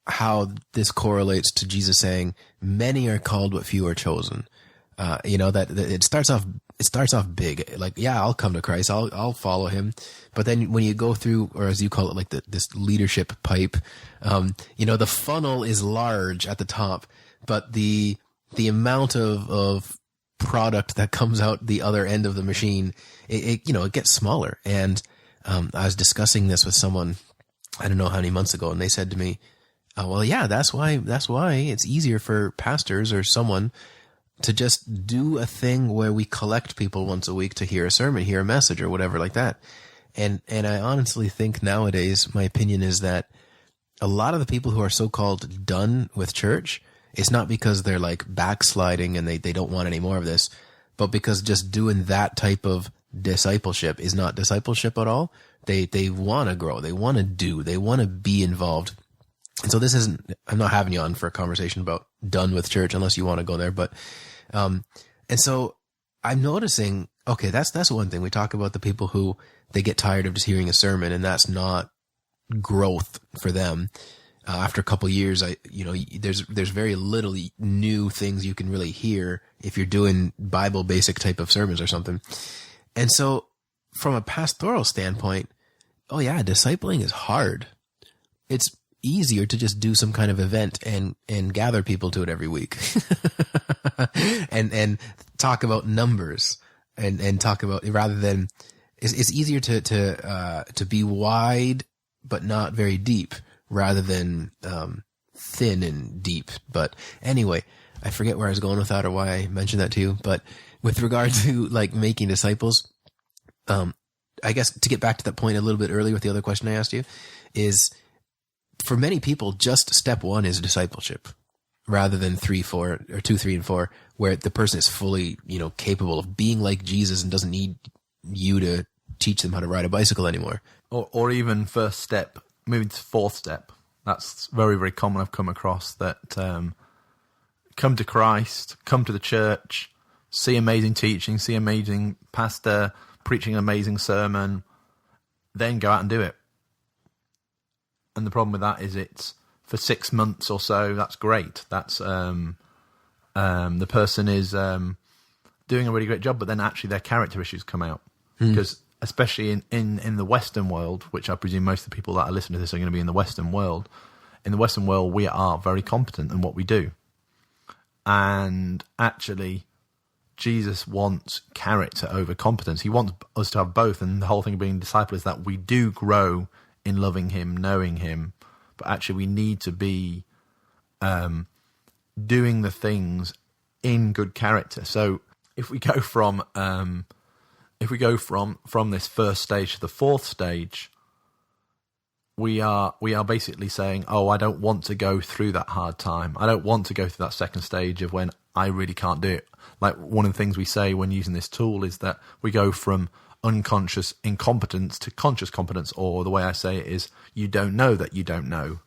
Speaker 1: how this correlates to Jesus saying, many are called, but few are chosen. That it starts off big. Like, yeah, I'll come to Christ. I'll follow him. But then when you go through, or as you call it, like this leadership pipe, the funnel is large at the top, but the amount of product that comes out the other end of the machine, it gets smaller. And, I was discussing this with someone, I don't know how many months ago, and they said to me, well, yeah, that's why it's easier for pastors or someone to just do a thing where we collect people once a week to hear a sermon, hear a message or whatever like that. And I honestly think nowadays, my opinion is that a lot of the people who are so-called done with church, it's not because they're like backsliding and they don't want any more of this, but because just doing that type of discipleship is not discipleship at all. They want to grow. They want to do. They want to be involved. And so I'm not having you on for a conversation about done with church unless you want to go there. But, and so I'm noticing, okay, that's one thing. We talk about the people who they get tired of just hearing a sermon, and that's not growth for them. After a couple of years, there's very little new things you can really hear if you're doing Bible basic type of sermons or something. And so from a pastoral standpoint, oh yeah, discipling is hard. It's easier to just do some kind of event and gather people to it every week and talk about numbers and talk about, rather than it's easier to be wide but not very deep rather than thin and deep. But anyway, I forget where I was going with that or why I mentioned that to you, but with regard to like making disciples, I guess to get back to that point a little bit earlier with the other question I asked you, is for many people, just step 1 is discipleship rather than 3, 4 or 2, 3, and 4, where the person is fully, capable of being like Jesus and doesn't need you to teach them how to ride a bicycle anymore.
Speaker 3: Or even first step, moving to fourth step. That's very, very common. I've come across that, come to Christ, come to the church, see amazing teaching, see amazing pastor preaching an amazing sermon, then go out and do it. And the problem with that is it's for 6 months or so. That's great. That's the person is doing a really great job, but then actually their character issues come out. Because especially in the Western world, which I presume most of the people that are listening to this are going to be in the Western world, we are very competent in what we do. And actually, Jesus wants character over competence. He wants us to have both. And the whole thing of being a disciple is that we do grow in loving him, knowing him, but actually we need to be doing the things in good character. So if we go from this first stage to the fourth stage, we are basically saying, oh, I don't want to go through that hard time. I don't want to go through that second stage of when I really can't do it. Like one of the things we say when using this tool is that we go from unconscious incompetence to conscious competence, or the way I say it is, you don't know that you don't know,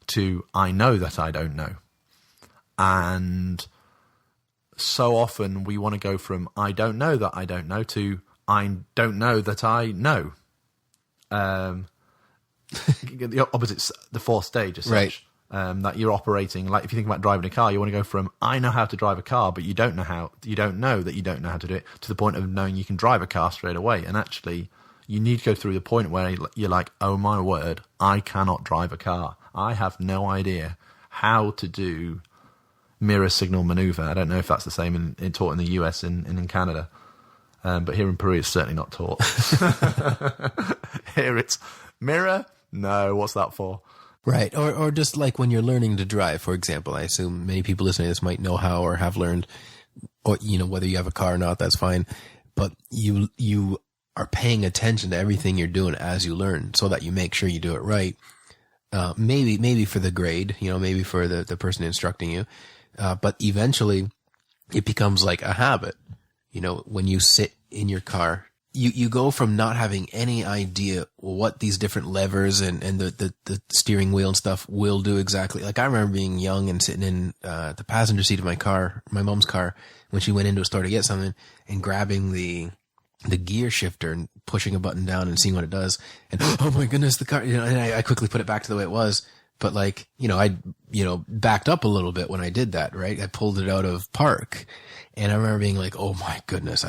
Speaker 3: to I know that I don't know. And so often we want to go from I don't know that I don't know to I don't know that I know. The opposite's the fourth stage as such.
Speaker 1: Right.
Speaker 3: that you're operating. Like if you think about driving a car, you want to go from I know how to drive a car, but you don't know how to do it, to the point of knowing you can drive a car straight away. And actually, you need to go through the point where you're like, oh my word, I cannot drive a car. I have no idea how to do mirror signal maneuver. I don't know if that's the same taught in the US and in Canada. But here in Peru, it's certainly not taught. Here it's mirror. No, what's that for?
Speaker 1: Right. Or just like when you're learning to drive, for example. I assume many people listening to this might know how or have learned, or, whether you have a car or not, that's fine. But you are paying attention to everything you're doing as you learn so that you make sure you do it right. Maybe for the grade, maybe for the person instructing you. But eventually it becomes like a habit. When you sit in your car, you go from not having any idea what these different levers and the steering wheel and stuff will do exactly. Like I remember being young and sitting in the passenger seat of my mom's car, when she went into a store to get something, and grabbing the gear shifter and pushing a button down and seeing what it does. And oh my goodness, the car, and I quickly put it back to the way it was. But like, I backed up a little bit when I did that, right? I pulled it out of park. And I remember being like, oh my goodness,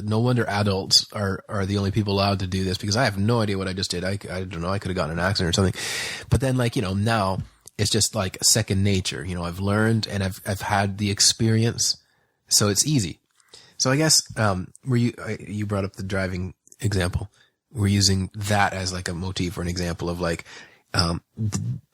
Speaker 1: no wonder adults are the only people allowed to do this, because I have no idea what I just did. I don't know, I could have gotten in an accident or something. But then like, now it's just like second nature. I've learned and I've had the experience, so it's easy. So I guess, you brought up the driving example. We're using that as like a motif or an example of like,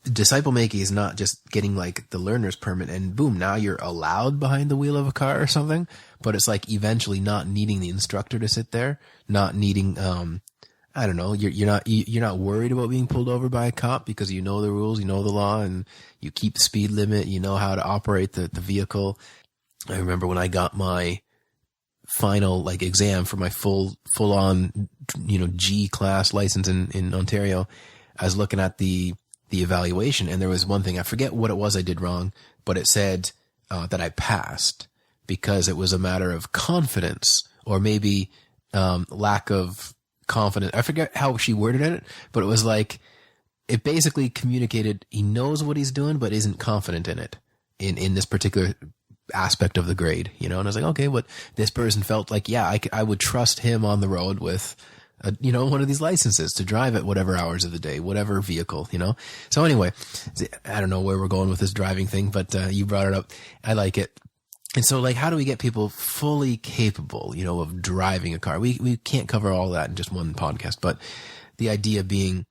Speaker 1: disciple making is not just getting like the learner's permit and boom, now you're allowed behind the wheel of a car or something, but it's like eventually not needing the instructor to sit there, not needing, I don't know, you're not worried about being pulled over by a cop because you know the rules, you know the law, and you keep the speed limit, you know how to operate the vehicle. I remember when I got my final like exam for my full on, G class license in Ontario, I was looking at the evaluation, and there was one thing, I forget what it was I did wrong, but it said that I passed because it was a matter of confidence, or maybe lack of confidence. I forget how she worded it, but it was like, it basically communicated he knows what he's doing but isn't confident in it, in this particular aspect of the grade, and I was like, okay, but this person felt like, yeah, I would trust him on the road with one of these licenses to drive at whatever hours of the day, whatever vehicle, So anyway, I don't know where we're going with this driving thing, but you brought it up. I like it. And so like, how do we get people fully capable, of driving a car? We can't cover all that in just one podcast, but the idea being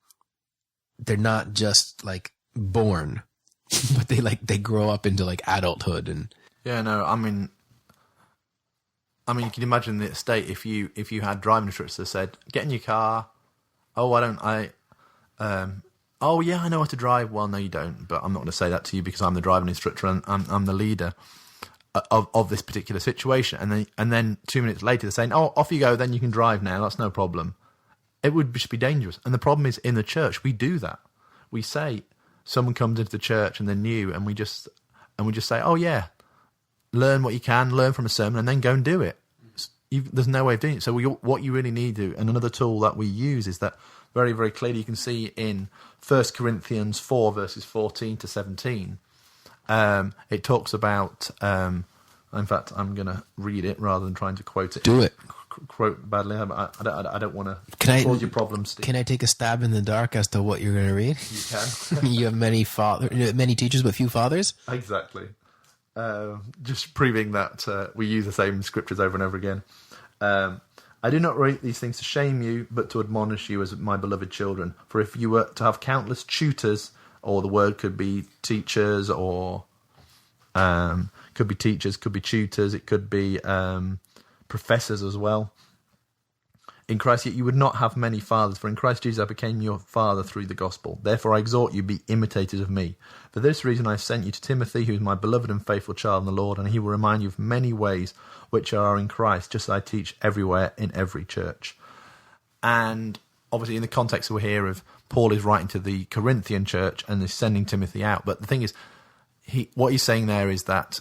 Speaker 1: they're not just like born, but they grow up into like adulthood. And
Speaker 3: yeah, no, I mean, you can imagine the state if you had driving instructors that said, get in your car. Oh, oh yeah, I know how to drive. Well, no, you don't, but I'm not going to say that to you because I'm the driving instructor and I'm the leader of this particular situation. And then 2 minutes later they're saying, oh, off you go, then you can drive now. That's no problem. It would just be dangerous. And the problem is in the church, we do that. We say someone comes into the church and they're new, and we just say, oh yeah, learn what you can, learn from a sermon, and then go and do it. There's no way of doing it. So what you really need to do, and another tool that we use is that very, very clearly you can see in 1 Corinthians 4, verses 14 to 17. It talks about, in fact, I'm going to read it rather than trying to quote it.
Speaker 1: Do it.
Speaker 3: Quote badly. I don't want to cause you problems, Steve.
Speaker 1: Can I take a stab in the dark as to what you're going to read?
Speaker 3: You can.
Speaker 1: You have many teachers, but few fathers?
Speaker 3: Exactly. Just proving that we use the same scriptures over and over again. I do not write these things to shame you, but to admonish you as my beloved children. For if you were to have countless tutors, or the word could be teachers, or could be teachers, could be tutors, it could be professors as well. In Christ yet you would not have many fathers, for in Christ Jesus I became your father through the gospel. Therefore I exhort you, be imitators of me. For this reason I sent you to Timothy, who is my beloved and faithful child in the Lord, and he will remind you of many ways which are in Christ, just as I teach everywhere in every church. And obviously in the context we're here of Paul is writing to the Corinthian church and is sending Timothy out. But the thing is, what he's saying there is that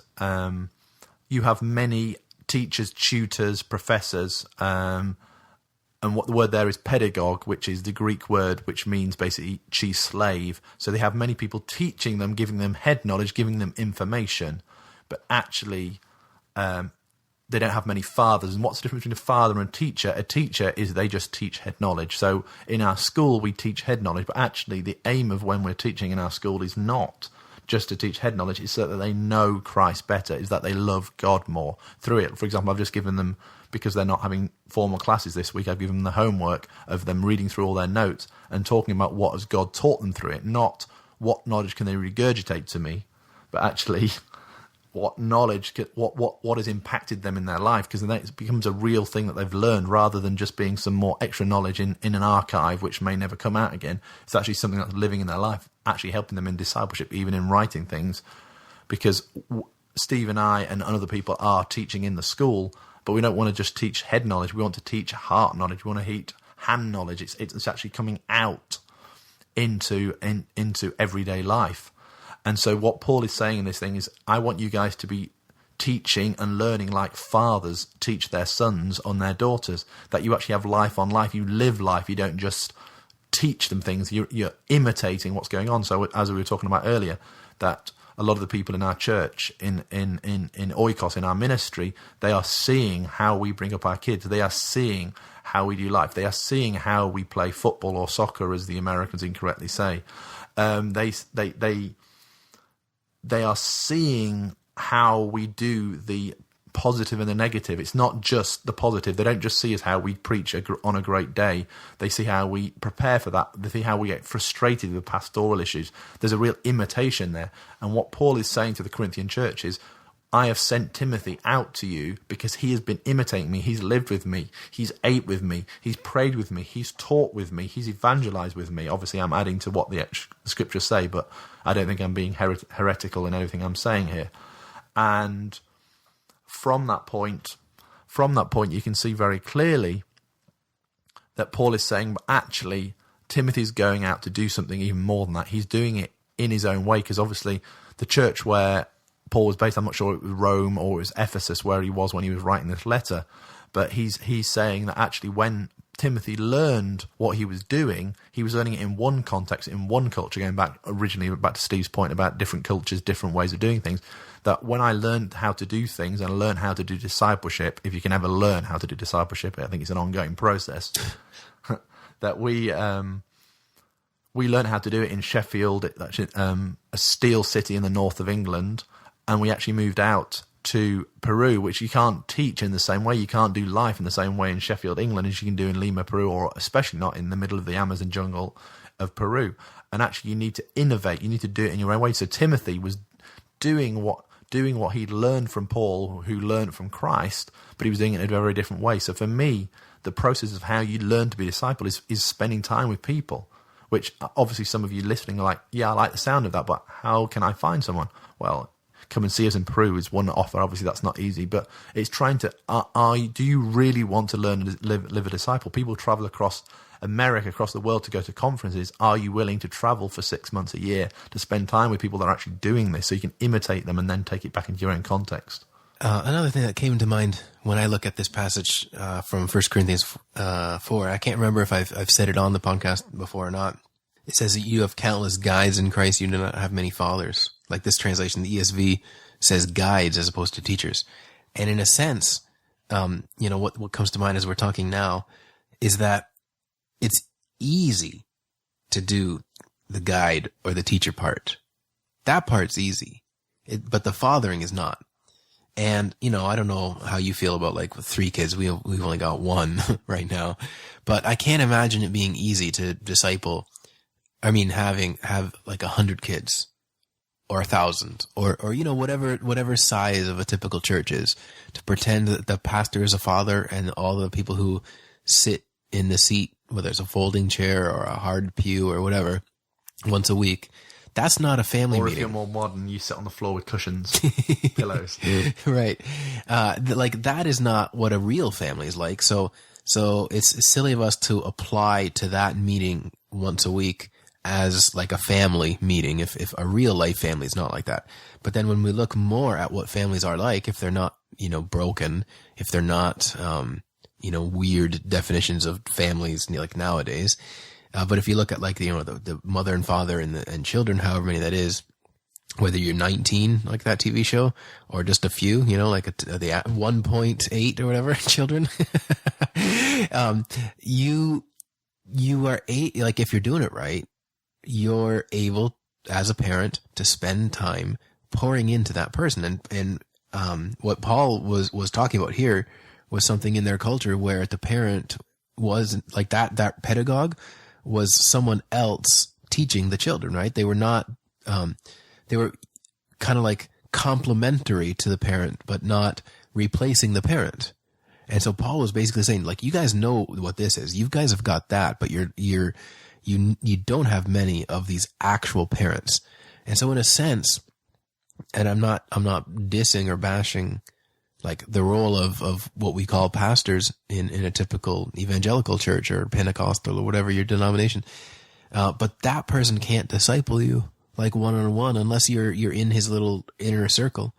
Speaker 3: you have many teachers, tutors, professors, And what the word there is pedagogue, which is the Greek word which means basically chief slave. So they have many people teaching them, giving them head knowledge, giving them information, but actually they don't have many fathers. And what's the difference between a father and a teacher? A teacher is they just teach head knowledge. So in our school, we teach head knowledge, but actually the aim of when we're teaching in our school is not just to teach head knowledge. It's so that they know Christ better, is that they love God more through it. For example, I've just given them, because they're not having formal classes this week, I've given them the homework of them reading through all their notes and talking about what has God taught them through it, not what knowledge can they regurgitate to me, but actually what knowledge, what has impacted them in their life, because then it becomes a real thing that they've learned rather than just being some more extra knowledge in an archive which may never come out again. It's actually something that's living in their life, actually helping them in discipleship, even in writing things, because Steve and I and other people are teaching in the school, but we don't want to just teach head knowledge. We want to teach heart knowledge. We want to teach hand knowledge. It's actually coming out into everyday life. And so what Paul is saying in this thing is, I want you guys to be teaching and learning like fathers teach their sons on their daughters, that you actually have life on life. You live life. You don't just teach them things. You're imitating what's going on. So as we were talking about earlier, that a lot of the people in our church, in Oikos, in our ministry, they are seeing how we bring up our kids. They are seeing how we do life. They are seeing how we play football or soccer, as the Americans incorrectly say. They are seeing how we do the positive and the negative. It's not just the positive. They don't just see us how we preach on a great day. They see how we prepare for that. They see how we get frustrated with pastoral issues. There's a real imitation there. And what Paul is saying to the Corinthian church is, I have sent Timothy out to you because he has been imitating me. He's lived with me. He's ate with me. He's prayed with me. He's taught with me. He's evangelized with me. Obviously, I'm adding to what the scriptures say, but I don't think I'm being heretical in anything I'm saying here. And from that point, you can see very clearly that Paul is saying, but actually, Timothy's going out to do something even more than that. He's doing it in his own way, because obviously the church where Paul was based, I'm not sure it was Rome or it was Ephesus where he was when he was writing this letter, but he's saying that actually when Timothy learned what he was doing, he was learning it in one context, in one culture, going back to Steve's point about different cultures, different ways of doing things, that when I learned how to do things and I learned how to do discipleship, if you can ever learn how to do discipleship, I think it's an ongoing process, that we learned how to do it in Sheffield, a steel city in the north of England, and we actually moved out to Peru, which you can't teach in the same way. You can't do life in the same way in Sheffield, England, as you can do in Lima, Peru, or especially not in the middle of the Amazon jungle of Peru. And actually, you need to innovate. You need to do it in your own way. So Timothy was doing what he'd learned from Paul, who learned from Christ, but he was doing it in a very different way. So for me, the process of how you learn to be a disciple is spending time with people, which obviously some of you listening are like, yeah, I like the sound of that, but how can I find someone? Well, come and see us in Peru is one offer. Obviously, that's not easy, but it's trying to, do you really want to learn to live a disciple? People travel across America, across the world to go to conferences. Are you willing to travel for 6 months, a year, to spend time with people that are actually doing this so you can imitate them and then take it back into your own context?
Speaker 1: Another thing that came to mind when I look at this passage from 1 Corinthians 4, I can't remember if I've said it on the podcast before or not. It says that you have countless guides in Christ, you do not have many fathers. Like this translation, the ESV says guides as opposed to teachers. And in a sense, what comes to mind as we're talking now is that it's easy to do the guide or the teacher part. That part's easy, but the fathering is not. And, I don't know how you feel about like with 3 kids. We've only got 1 right now, but I can't imagine it being easy to disciple. I mean, have like 100 kids or 1,000 or whatever size of a typical church is, to pretend that the pastor is a father and all the people who sit in the seat, whether it's a folding chair or a hard pew or whatever, once a week. That's not a family meeting. Or if
Speaker 3: you're more modern, you sit on the floor with cushions, pillows.
Speaker 1: Right. Like that is not what a real family is like. So it's silly of us to apply to that meeting once a week as like a family meeting, if a real life family is not like that. But then when we look more at what families are like, if they're not, broken, if they're not, weird definitions of families like nowadays. But if you look at like, the mother and father and children, however many that is, whether you're 19, like that TV show, or just a few, like the 1.8 or whatever children, you are like, if you're doing it right, you're able as a parent to spend time pouring into that person. And what Paul was talking about here was something in their culture where the parent was like that pedagogue was someone else teaching the children, right? They were not, they were kind of like complementary to the parent, but not replacing the parent. And so Paul was basically saying, like, you guys know what this is. You guys have got that, but you don't have many of these actual parents. And so in a sense, and I'm not dissing or bashing like the role of what we call pastors in a typical evangelical church or Pentecostal or whatever your denomination. But that person can't disciple you like one-on-one unless you're in his little inner circle.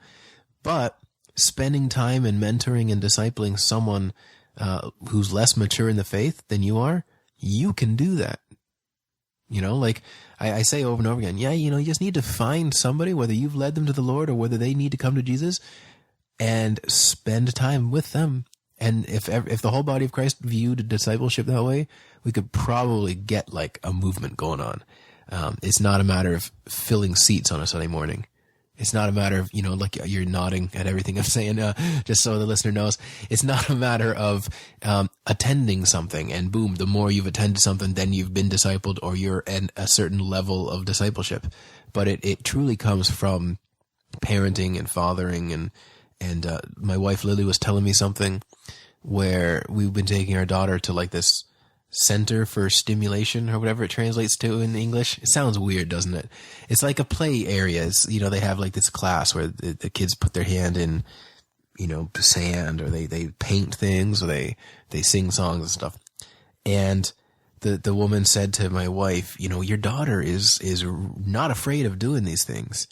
Speaker 1: But spending time and mentoring and discipling someone who's less mature in the faith than you are, you can do that. Like I say over and over again, you just need to find somebody, whether you've led them to the Lord or whether they need to come to Jesus, and spend time with them. And if the whole body of Christ viewed discipleship that way, we could probably get like a movement going on. It's not a matter of filling seats on a Sunday morning. It's not a matter of, like you're nodding at everything I'm saying, just so the listener knows. It's not a matter of attending something and boom, the more you've attended something, then you've been discipled or you're at a certain level of discipleship. But it truly comes from parenting and fathering. And my wife Lily was telling me something where we've been taking our daughter to like this center for stimulation or whatever it translates to in English. It sounds weird, doesn't it? It's like a play area. It's, they have like this class where the kids put their hand in, sand, or they paint things, or they sing songs and stuff. And the woman said to my wife, your daughter is not afraid of doing these things.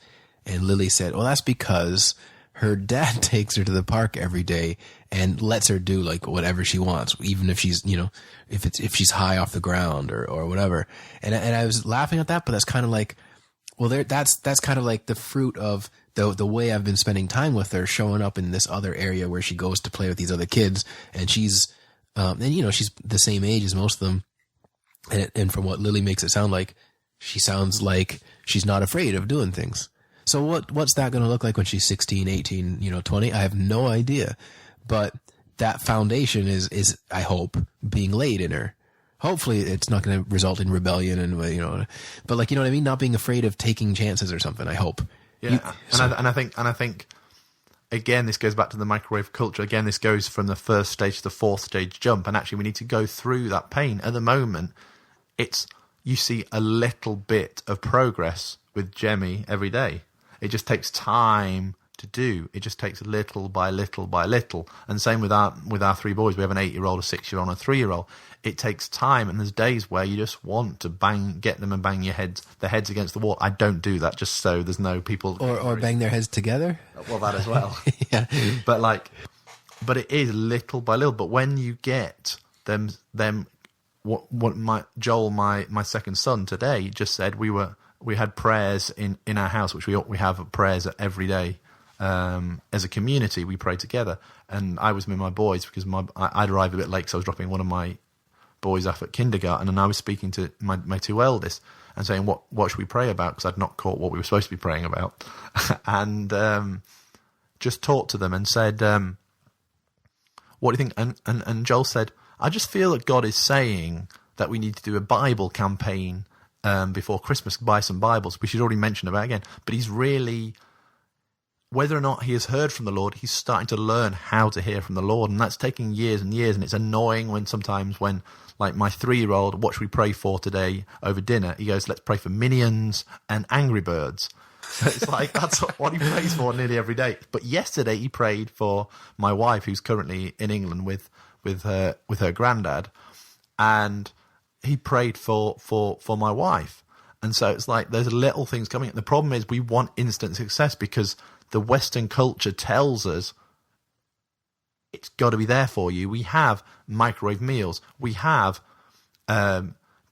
Speaker 1: And Lily said, well, that's because her dad takes her to the park every day and lets her do like whatever she wants, even if she's, if she's high off the ground or whatever. And I was laughing at that, but that's kind of like, well, that's kind of like the fruit of the way I've been spending time with her, showing up in this other area where she goes to play with these other kids. And she's, she's the same age as most of them. And from what Lily makes it sound like, she sounds like she's not afraid of doing things. So what's that going to look like when she's 16, 18, 20? I have no idea. But that foundation is, I hope, being laid in her. Hopefully it's not going to result in rebellion and, but like, you know what I mean? Not being afraid of taking chances or something, I hope.
Speaker 3: Yeah. I think, again, this goes back to the microwave culture. Again, this goes from the first stage to the fourth stage jump. And actually we need to go through that pain. At the moment, you see a little bit of progress with Jemmy every day. It just takes time to do. It just takes little by little by little. And same with our three boys. We have an 8-year-old, a 6-year-old, and a 3-year-old. It takes time, and there's days where you just want to get them and bang their heads against the wall. I don't do that, just so there's no people
Speaker 1: or bang their heads together.
Speaker 3: Well, that as well.
Speaker 1: Yeah,
Speaker 3: but it is little by little. But when you get them, what my second son today just said, we had prayers in our house, which we have prayers every day. As a community, we pray together. And I was with my boys because I'd arrived a bit late, so I was dropping one of my boys off at kindergarten, and I was speaking to my two eldest and saying, what should we pray about? Because I'd not caught what we were supposed to be praying about. And just talked to them and said, what do you think? And Joel said, I just feel that God is saying that we need to do a Bible campaign before Christmas, buy some Bibles, which he's already mentioned about again. But he's really, whether or not he has heard from the Lord, he's starting to learn how to hear from the Lord. And that's taking years and years. And it's annoying when like my 3-year-old, what should we pray for today over dinner? He goes, let's pray for Minions and Angry Birds. So it's like, that's what he prays for nearly every day. But yesterday he prayed for my wife, who's currently in England with her granddad. And he prayed for my wife. And so it's like there's little things coming. The problem is we want instant success because the Western culture tells us It's got to be there for you. We have microwave meals. We have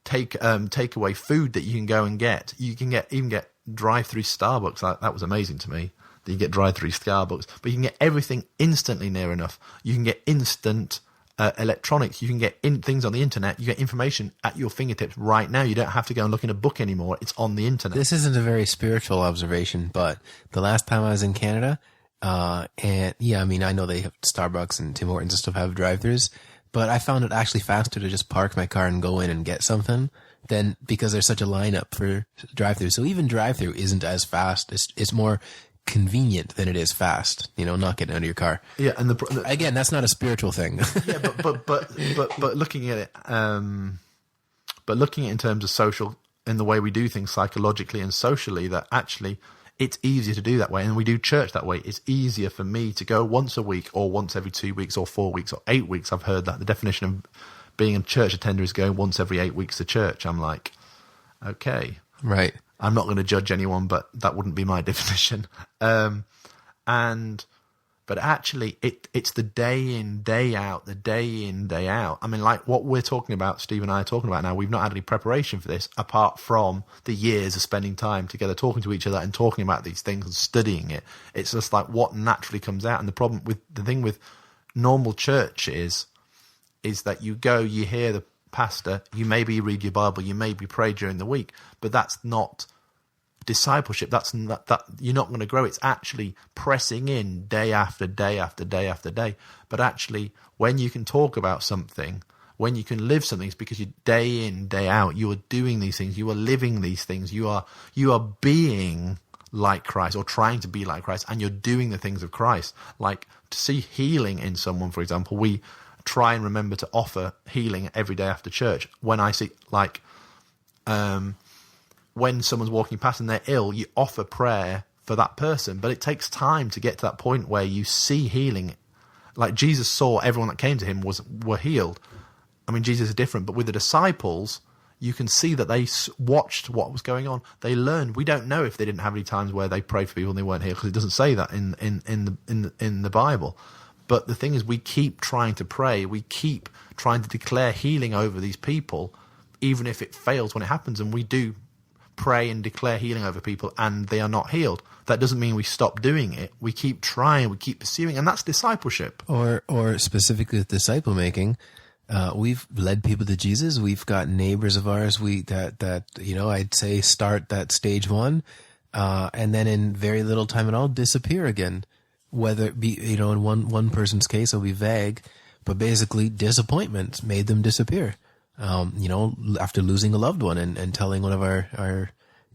Speaker 3: takeaway food that you can go and get. You can even get drive-through Starbucks. That was amazing to me. That you get drive-through Starbucks, but you can get everything instantly near enough. You can get instant electronics. You can get things on the internet. You get information at your fingertips right now. You don't have to go and look in a book anymore. It's on the internet.
Speaker 1: This isn't a very spiritual observation, but the last time I was in Canada, and yeah, I mean, I know they have Starbucks and Tim Hortons and stuff have drive-thrus, but I found it actually faster to just park my car and go in and get something than because there's such a lineup for drive-thru. So even drive-thru isn't as fast. It's more convenient than it is fast, not getting out of your car.
Speaker 3: Yeah, and
Speaker 1: again, that's not a spiritual thing.
Speaker 3: Yeah, but looking at it, but looking at it in terms of social, in the way we do things psychologically and socially, that actually it's easier to do that way, and we do church that way. It's easier for me to go once a week, or once every 2 weeks, or 4 weeks, or 8 weeks. I've heard that the definition of being a church attender is going once every 8 weeks to church. I'm like, okay,
Speaker 1: right.
Speaker 3: I'm not going to judge anyone, but that wouldn't be my definition. But actually, it's the day in, day out, the day in, day out. I mean, like what we're talking about, Steve and I are talking about now, we've not had any preparation for this apart from the years of spending time together, talking to each other and talking about these things and studying it. It's just like what naturally comes out. And the thing with normal church is that you go, you hear the pastor, you maybe read your Bible, you maybe pray during the week, but that's not discipleship. That's not, that you're not going to grow. It's actually pressing in day after day after day after day. But actually, when you can talk about something, when you can live something, it's because you day in, day out, you are doing these things, you are living these things, you are being like Christ, or trying to be like Christ, and you're doing the things of Christ. Like to see healing in someone, for example, we try and remember to offer healing every day after church. When I see, like, when someone's walking past and they're ill, you offer prayer for that person. But it takes time to get to that point where you see healing. Like Jesus saw everyone that came to him were healed. I mean, Jesus is different, but with the disciples, you can see that they watched what was going on. They learned. We don't know if they didn't have any times where they prayed for people and they weren't healed, because it doesn't say that in the Bible. But the thing is, we keep trying to pray. We keep trying to declare healing over these people, even if it fails when it happens. And we do pray and declare healing over people, and they are not healed. That doesn't mean we stop doing it. We keep trying. We keep pursuing, and that's discipleship.
Speaker 1: Or specifically with disciple making, we've led people to Jesus. We've got neighbors of ours that I'd say start that stage one, and then in very little time at all disappear again. Whether it be, in one person's case, it'll be vague, but basically disappointment made them disappear. After losing a loved one and telling one of our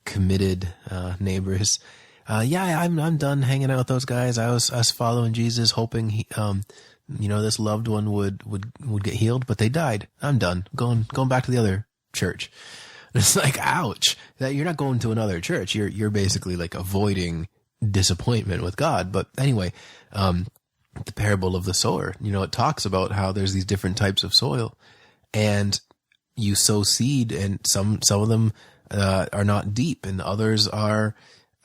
Speaker 1: committed neighbors, I'm done hanging out with those guys. I was following Jesus, hoping this loved one would get healed, but they died. I'm done. Going back to the other church. And it's like, ouch! That you're not going to another church. You're basically like avoiding disappointment with God. But anyway, the parable of the sower, it talks about how there's these different types of soil, and you sow seed, and some of them are not deep, and others are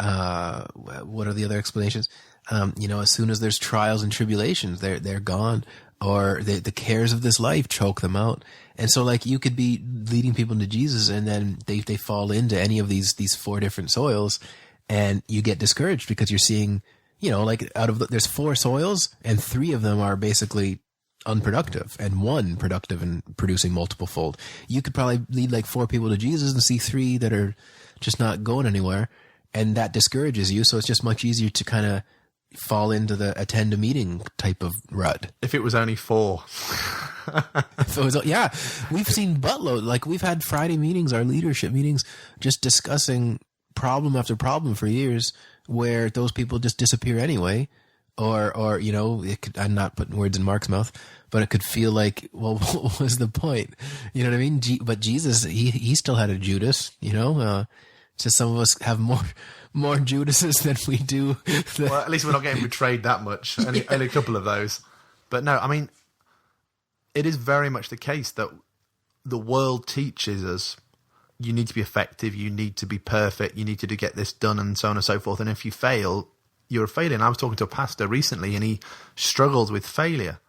Speaker 1: what are the other explanations? As soon as there's trials and tribulations, they're gone, or the cares of this life choke them out. And so, like, you could be leading people to Jesus, and then they fall into any of these four different soils, and you get discouraged because you're seeing, there's 4 soils, and 3 of them are basically unproductive, and 1 productive and producing multiple fold. You could probably lead like 4 people to Jesus and see 3 that are just not going anywhere, and that discourages you. So it's just much easier to kind of fall into the attend a meeting type of rut.
Speaker 3: If it was only 4.
Speaker 1: Yeah, we've seen buttload. Like, we've had Friday meetings, our leadership meetings, just discussing problem after problem for years, where those people just disappear anyway. Or I'm not putting words in Mark's mouth, but it could feel like, well, what was the point? You know what I mean? But Jesus, he still had a Judas, just some of us have more Judases than we do.
Speaker 3: Well, at least we're not getting betrayed that much. Only a couple of those. But no, I mean, it is very much the case that the world teaches us you need to be effective, you need to be perfect, you need to get this done, and so on and so forth. And if you fail, you're a failure. And I was talking to a pastor recently, and he struggles with failure.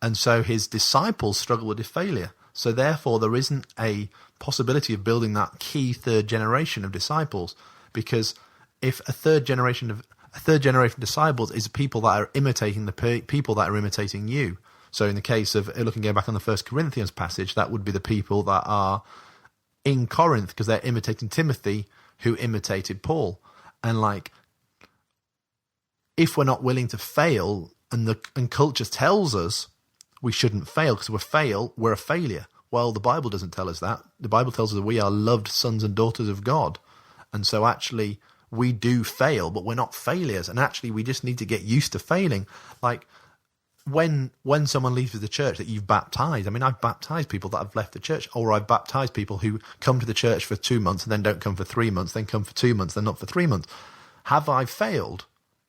Speaker 3: And so his disciples struggle with failure. So therefore, there isn't a possibility of building that key third generation of disciples, because if a third generation of disciples is people that are imitating the people that are imitating you. So in the case of going back on the 1 Corinthians passage, that would be the people that are in Corinth because they're imitating Timothy, who imitated Paul. And like, if we're not willing to fail, and culture tells us we shouldn't fail because we're a failure. Well, the Bible doesn't tell us that. The Bible tells us that we are loved sons and daughters of God. And so actually we do fail, but we're not failures. And actually we just need to get used to failing. Like when someone leaves the church that you've baptized, I mean, I've baptized people that have left the church, or I've baptized people who come to the church for 2 months and then don't come for 3 months, then come for 2 months, then not for 3 months. Have I failed?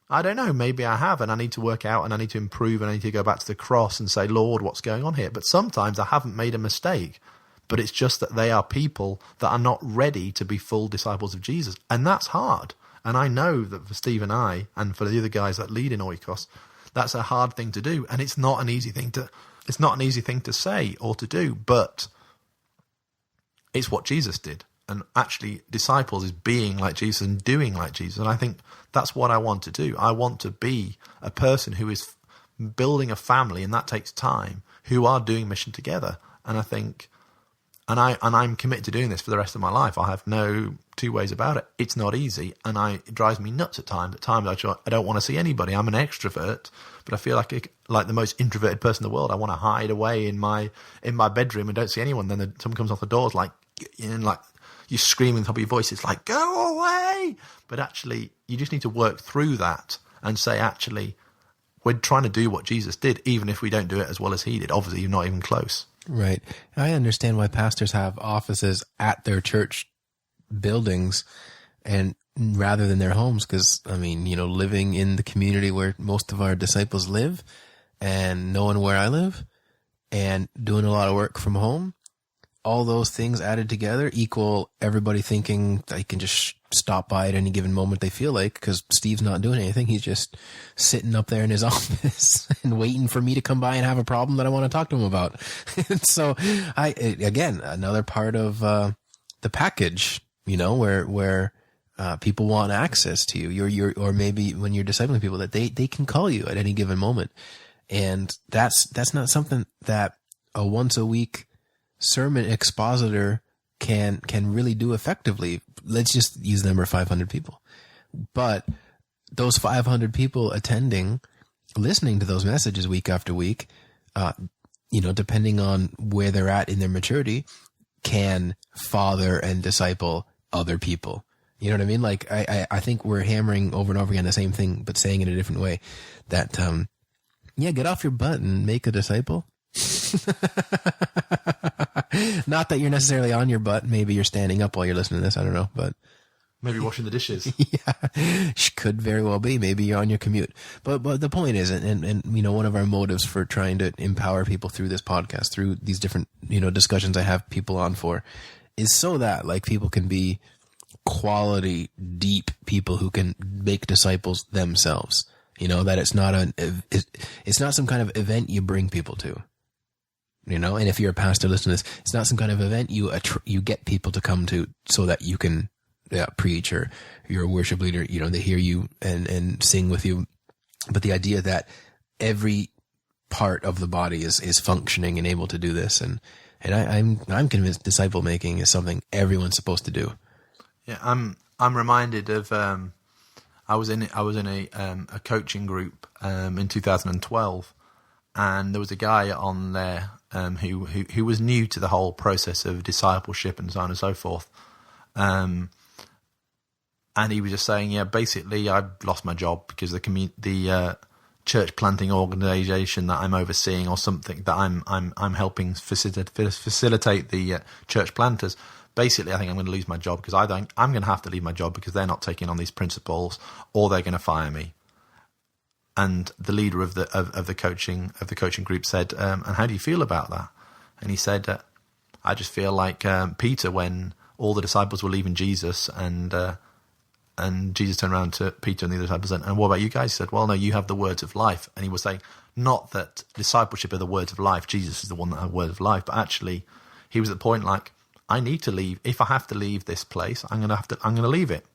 Speaker 3: I don't know. Maybe I have, and I need to work out, and I need to improve, and I need to go back to the cross and say, Lord, what's going on here? But sometimes I haven't made a mistake, but it's just that they are people that are not ready to be full disciples of Jesus. And that's hard. And I know that for Steve and I, and for the other guys that lead in Oikos, that's a hard thing to do. And it's not an easy thing to say or to do, but it's what Jesus did. And actually, disciples is being like Jesus and doing like Jesus. And I think that's what I want to do. I want to be a person who is building a family, and that takes time, who are doing mission together. And I think, and I'm committed to doing this for the rest of my life. I have no two ways about it. It's not easy, and it drives me nuts at times. At times, I don't want to see anybody. I'm an extrovert, but I feel like the most introverted person in the world. I want to hide away in my bedroom and don't see anyone. Then someone comes off the doors, like, you're screaming at the top of your voice. It's like, go away. But actually, you just need to work through that and say, actually, we're trying to do what Jesus did, even if we don't do it as well as he did. Obviously, you're not even close.
Speaker 1: Right. I understand why pastors have offices at their church buildings and rather than their homes. Because, I mean, living in the community where most of our disciples live and knowing where I live and doing a lot of work from home, all those things added together equal everybody thinking they can just stop by at any given moment they feel like, because Steve's not doing anything. He's just sitting up there in his office and waiting for me to come by and have a problem that I want to talk to him about. So again, another part of the package, where people want access to you. Or maybe when you're discipling people that they can call you at any given moment. And that's not something that a once a week sermon expositor can really do effectively. Let's just use the number 500 people. But those 500 people attending, listening to those messages week after week, depending on where they're at in their maturity, can father and disciple other people. You know what I mean? Like, I think we're hammering over and over again the same thing, but saying it a different way. That, get off your butt and make a disciple. Not that you're necessarily on your butt. Maybe you're standing up while you're listening to this. I don't know, but
Speaker 3: maybe washing the dishes.
Speaker 1: Yeah, could very well be. Maybe you're on your commute. But the point is, and one of our motives for trying to empower people through this podcast, through these different discussions I have people on for, is so that like people can be quality, deep people who can make disciples themselves. That it's not some kind of event you bring people to. And if you're a pastor listening to this, it's not some kind of event you get people to come to so that you can preach, or you're a worship leader, they hear you and sing with you. But the idea that every part of the body is functioning and able to do this. And I'm convinced disciple making is something everyone's supposed to do.
Speaker 3: Yeah. I'm reminded of, I was in a coaching group, in 2012, and there was a guy on there, who was new to the whole process of discipleship and so on and so forth. And he was just saying, basically I lost my job because the church planting organization that I'm overseeing, or something that I'm helping facilitate the church planters. Basically, I think I'm going to lose my job because I'm going to have to leave my job because they're not taking on these principles, or they're going to fire me. And the leader of the coaching group said, and how do you feel about that? And he said, I just feel like Peter when all the disciples were leaving Jesus, and And Jesus turned around to Peter and the other disciples and what about you guys? He said, well, no, you have the words of life. And he was saying, not that discipleship are the words of life. Jesus is the one that has words of life. But actually, he was at the point like, I need to leave. If I have to leave this place, I'm going to leave it.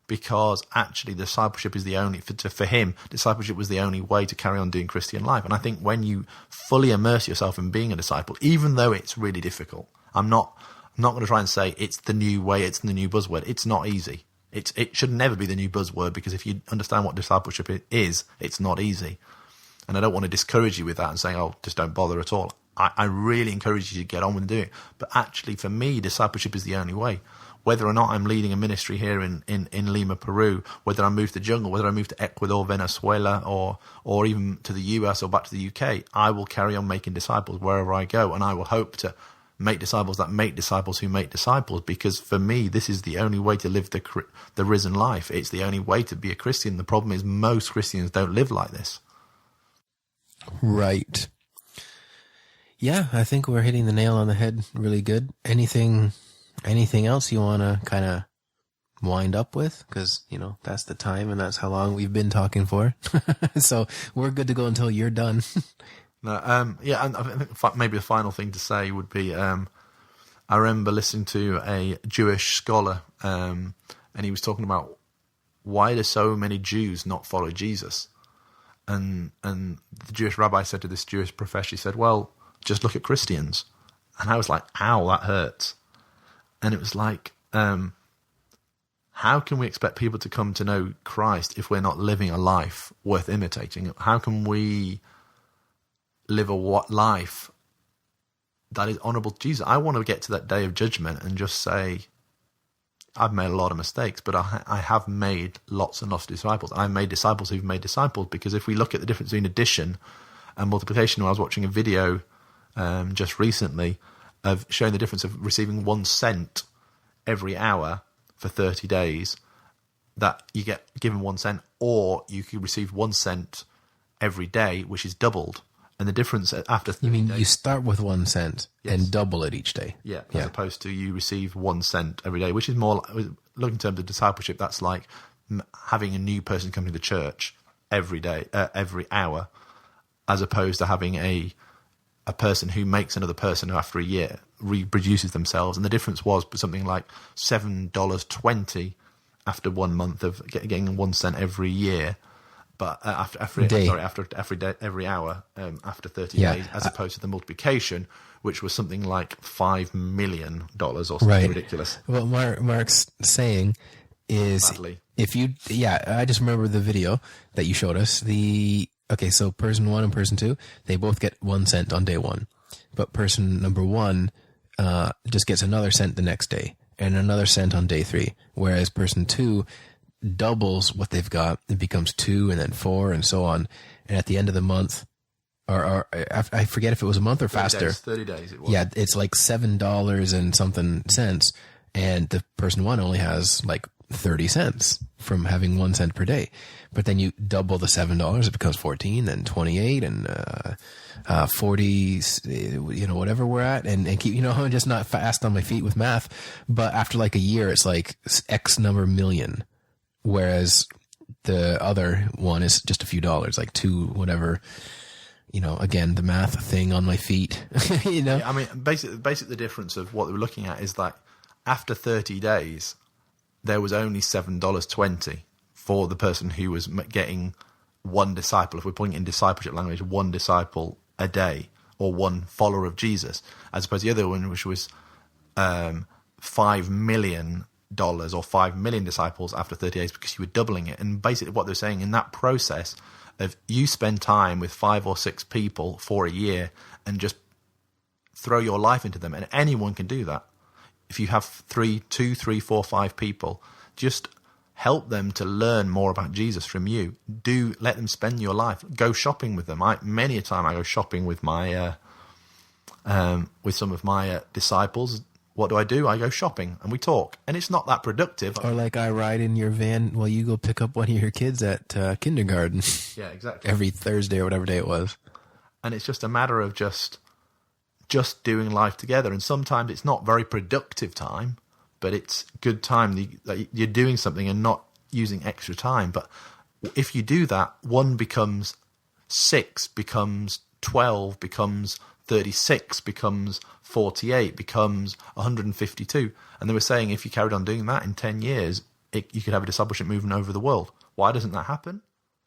Speaker 3: Because actually discipleship is the only, for him, discipleship was the only way to carry on doing Christian life. And I think when you fully immerse yourself in being a disciple, even though it's really difficult, I'm not going to try and say it's the new way, it's the new buzzword. It's not easy. It should never be the new buzzword, because if you understand what discipleship is, it's not easy. And I don't want to discourage you with that and saying, oh, just don't bother at all. I really encourage you to get on with doing it. But actually, for me, discipleship is the only way. Whether or not I'm leading a ministry here in Lima, Peru, whether I move to the jungle, whether I move to Ecuador, Venezuela, or even to the US or back to the UK, I will carry on making disciples wherever I go. And I will hope to make disciples that make disciples who make disciples, because for me, this is the only way to live the risen life. It's the only way to be a Christian. The problem is most Christians don't live like this.
Speaker 1: Right. Yeah, I think we're hitting the nail on the head really good. Anything else you want to kind of wind up with? Because, that's the time and that's how long we've been talking for. So we're good to go until you're done.
Speaker 3: No, yeah, and I think maybe the final thing to say would be, I remember listening to a Jewish scholar, and he was talking about why do so many Jews not follow Jesus? And the Jewish rabbi said to this Jewish professor, he said, well, just look at Christians. And I was like, ow, that hurts. And it was like, how can we expect people to come to know Christ if we're not living a life worth imitating? How can we live a life that is honorable to Jesus? I want to get to that day of judgment and just say, I've made a lot of mistakes, but I have made lots and lots of disciples. I've made disciples who've made disciples, because if we look at the difference between addition and multiplication, I was watching a video just recently of showing the difference of receiving 1 cent every hour for 30 days, that you get given 1 cent, or you could receive 1 cent every day, which is doubled. And the difference after 30 days...
Speaker 1: you start with 1 cent and double it each day?
Speaker 3: Yeah, as opposed to you receive 1 cent every day, which is more, look in terms of discipleship, that's like having a new person come to the church every day, every hour, as opposed to having a person who makes another person who after a year reproduces themselves. And the difference was something like $7.20 after 1 month of getting 1 cent every year. But every hour, after 30 days, as opposed to the multiplication, which was something like $5 million or something ridiculous.
Speaker 1: What Mark's saying is,
Speaker 3: Badly.
Speaker 1: I just remember the video that you showed us. So person 1 and person 2, they both get 1 cent on day 1, but person number 1 just gets another cent the next day and another cent on day 3, whereas person 2 doubles what they've got. It becomes 2 and then 4 and so on. And at the end of the month, or I forget if it was a month or faster.
Speaker 3: 30 days it was.
Speaker 1: Yeah, it's like $7 and something cents. And the person 1 only has like 30 cents from having 1 cent per day. But then you double the $7, it becomes 14, then 28 and 40, whatever we're at, and keep, I'm just not fast on my feet with math. But after like a year, it's like X number million. Whereas the other one is just a few dollars, like 2, whatever, again, the math thing on my feet,
Speaker 3: Yeah, I mean, basically the difference of what they were looking at is that after 30 days, there was only $7.20 for the person who was getting 1 disciple. If we're putting it in discipleship language, 1 disciple a day, or 1 follower of Jesus, as opposed to the other one, which was $5 million or 5 million disciples after 30 days, because you were doubling it. And basically what they're saying in that process of you spend time with 5 or 6 people for a year and just throw your life into them, and anyone can do that. If you have 2, 3, 4, 5 people, just help them to learn more about Jesus from you. Do let them spend your life. Go shopping with them. Many a time I go shopping with my with some of my disciples. What do? I go shopping and we talk, and it's not that productive.
Speaker 1: Or like I ride in your van while you go pick up one of your kids at kindergarten.
Speaker 3: Yeah, exactly.
Speaker 1: Every Thursday or whatever day it was.
Speaker 3: And it's just a matter of just doing life together. And sometimes it's not very productive time, but it's good time that you're doing something and not using extra time. But if you do that, 1 becomes 6, becomes 12, becomes 36, becomes 48, becomes 152. And they were saying if you carried on doing that in 10 years, you could have a discipleship movement over the world. Why doesn't that happen?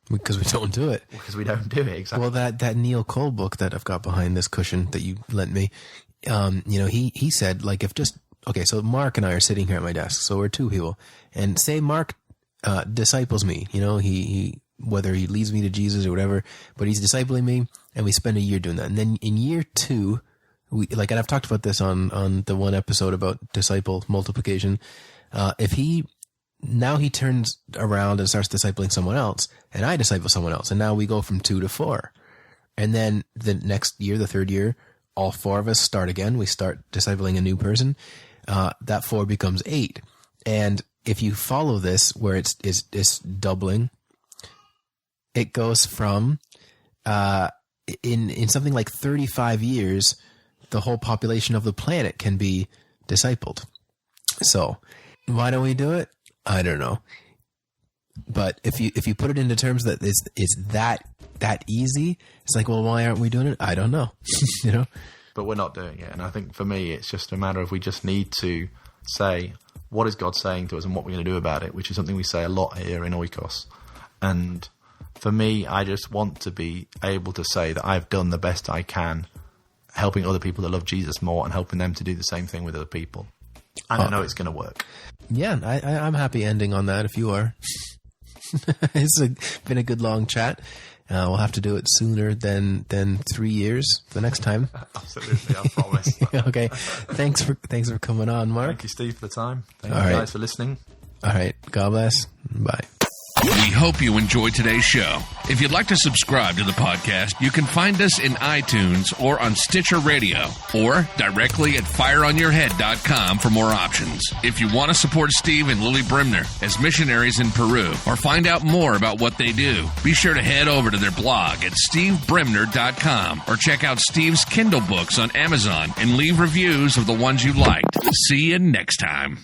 Speaker 1: Because we don't do it.
Speaker 3: Because we don't do it, exactly.
Speaker 1: Well, that Neil Cole book that I've got behind this cushion that you lent me, he said, like, so Mark and I are sitting here at my desk, so we're 2 people, and say Mark disciples me, he whether he leads me to Jesus or whatever, but he's discipling me, and we spend a year doing that. And then in year 2, and I've talked about this on the one episode about disciple multiplication, if he turns around and starts discipling someone else, and I disciple someone else, and now we go from 2 to 4. And then the next year, the 3rd year, all 4 of us start again. We start discipling a new person. That 4 becomes 8. And if you follow this, where it's doubling, it goes from, in something like 35 years, the whole population of the planet can be discipled. So why don't we do it? I don't know. But if you put it into terms that it's that easy, it's like, well, why aren't we doing it? I don't know.
Speaker 3: But we're not doing it. And I think for me, it's just a matter of we just need to say, what is God saying to us and what we're going to do about it, which is something we say a lot here in Oikos. And for me, I just want to be able to say that I've done the best I can helping other people to love Jesus more and helping them to do the same thing with other people. And I know it's going to work. Yeah,
Speaker 1: I'm happy ending on that if you are. It's been a good long chat. We'll have to do it sooner than 3 years the next time.
Speaker 3: Absolutely, I promise.
Speaker 1: Okay. Thanks for coming on, Mark.
Speaker 3: Thank you, Steve, for the time. Thank you guys for listening.
Speaker 1: All right. God bless. Bye.
Speaker 2: We hope you enjoyed today's show. If you'd like to subscribe to the podcast, you can find us in iTunes or on Stitcher Radio, or directly at fireonyourhead.com for more options. If you want to support Steve and Lily Bremner as missionaries in Peru, or find out more about what they do, be sure to head over to their blog at stevebremner.com, or check out Steve's Kindle books on Amazon and leave reviews of the ones you liked. See you next time.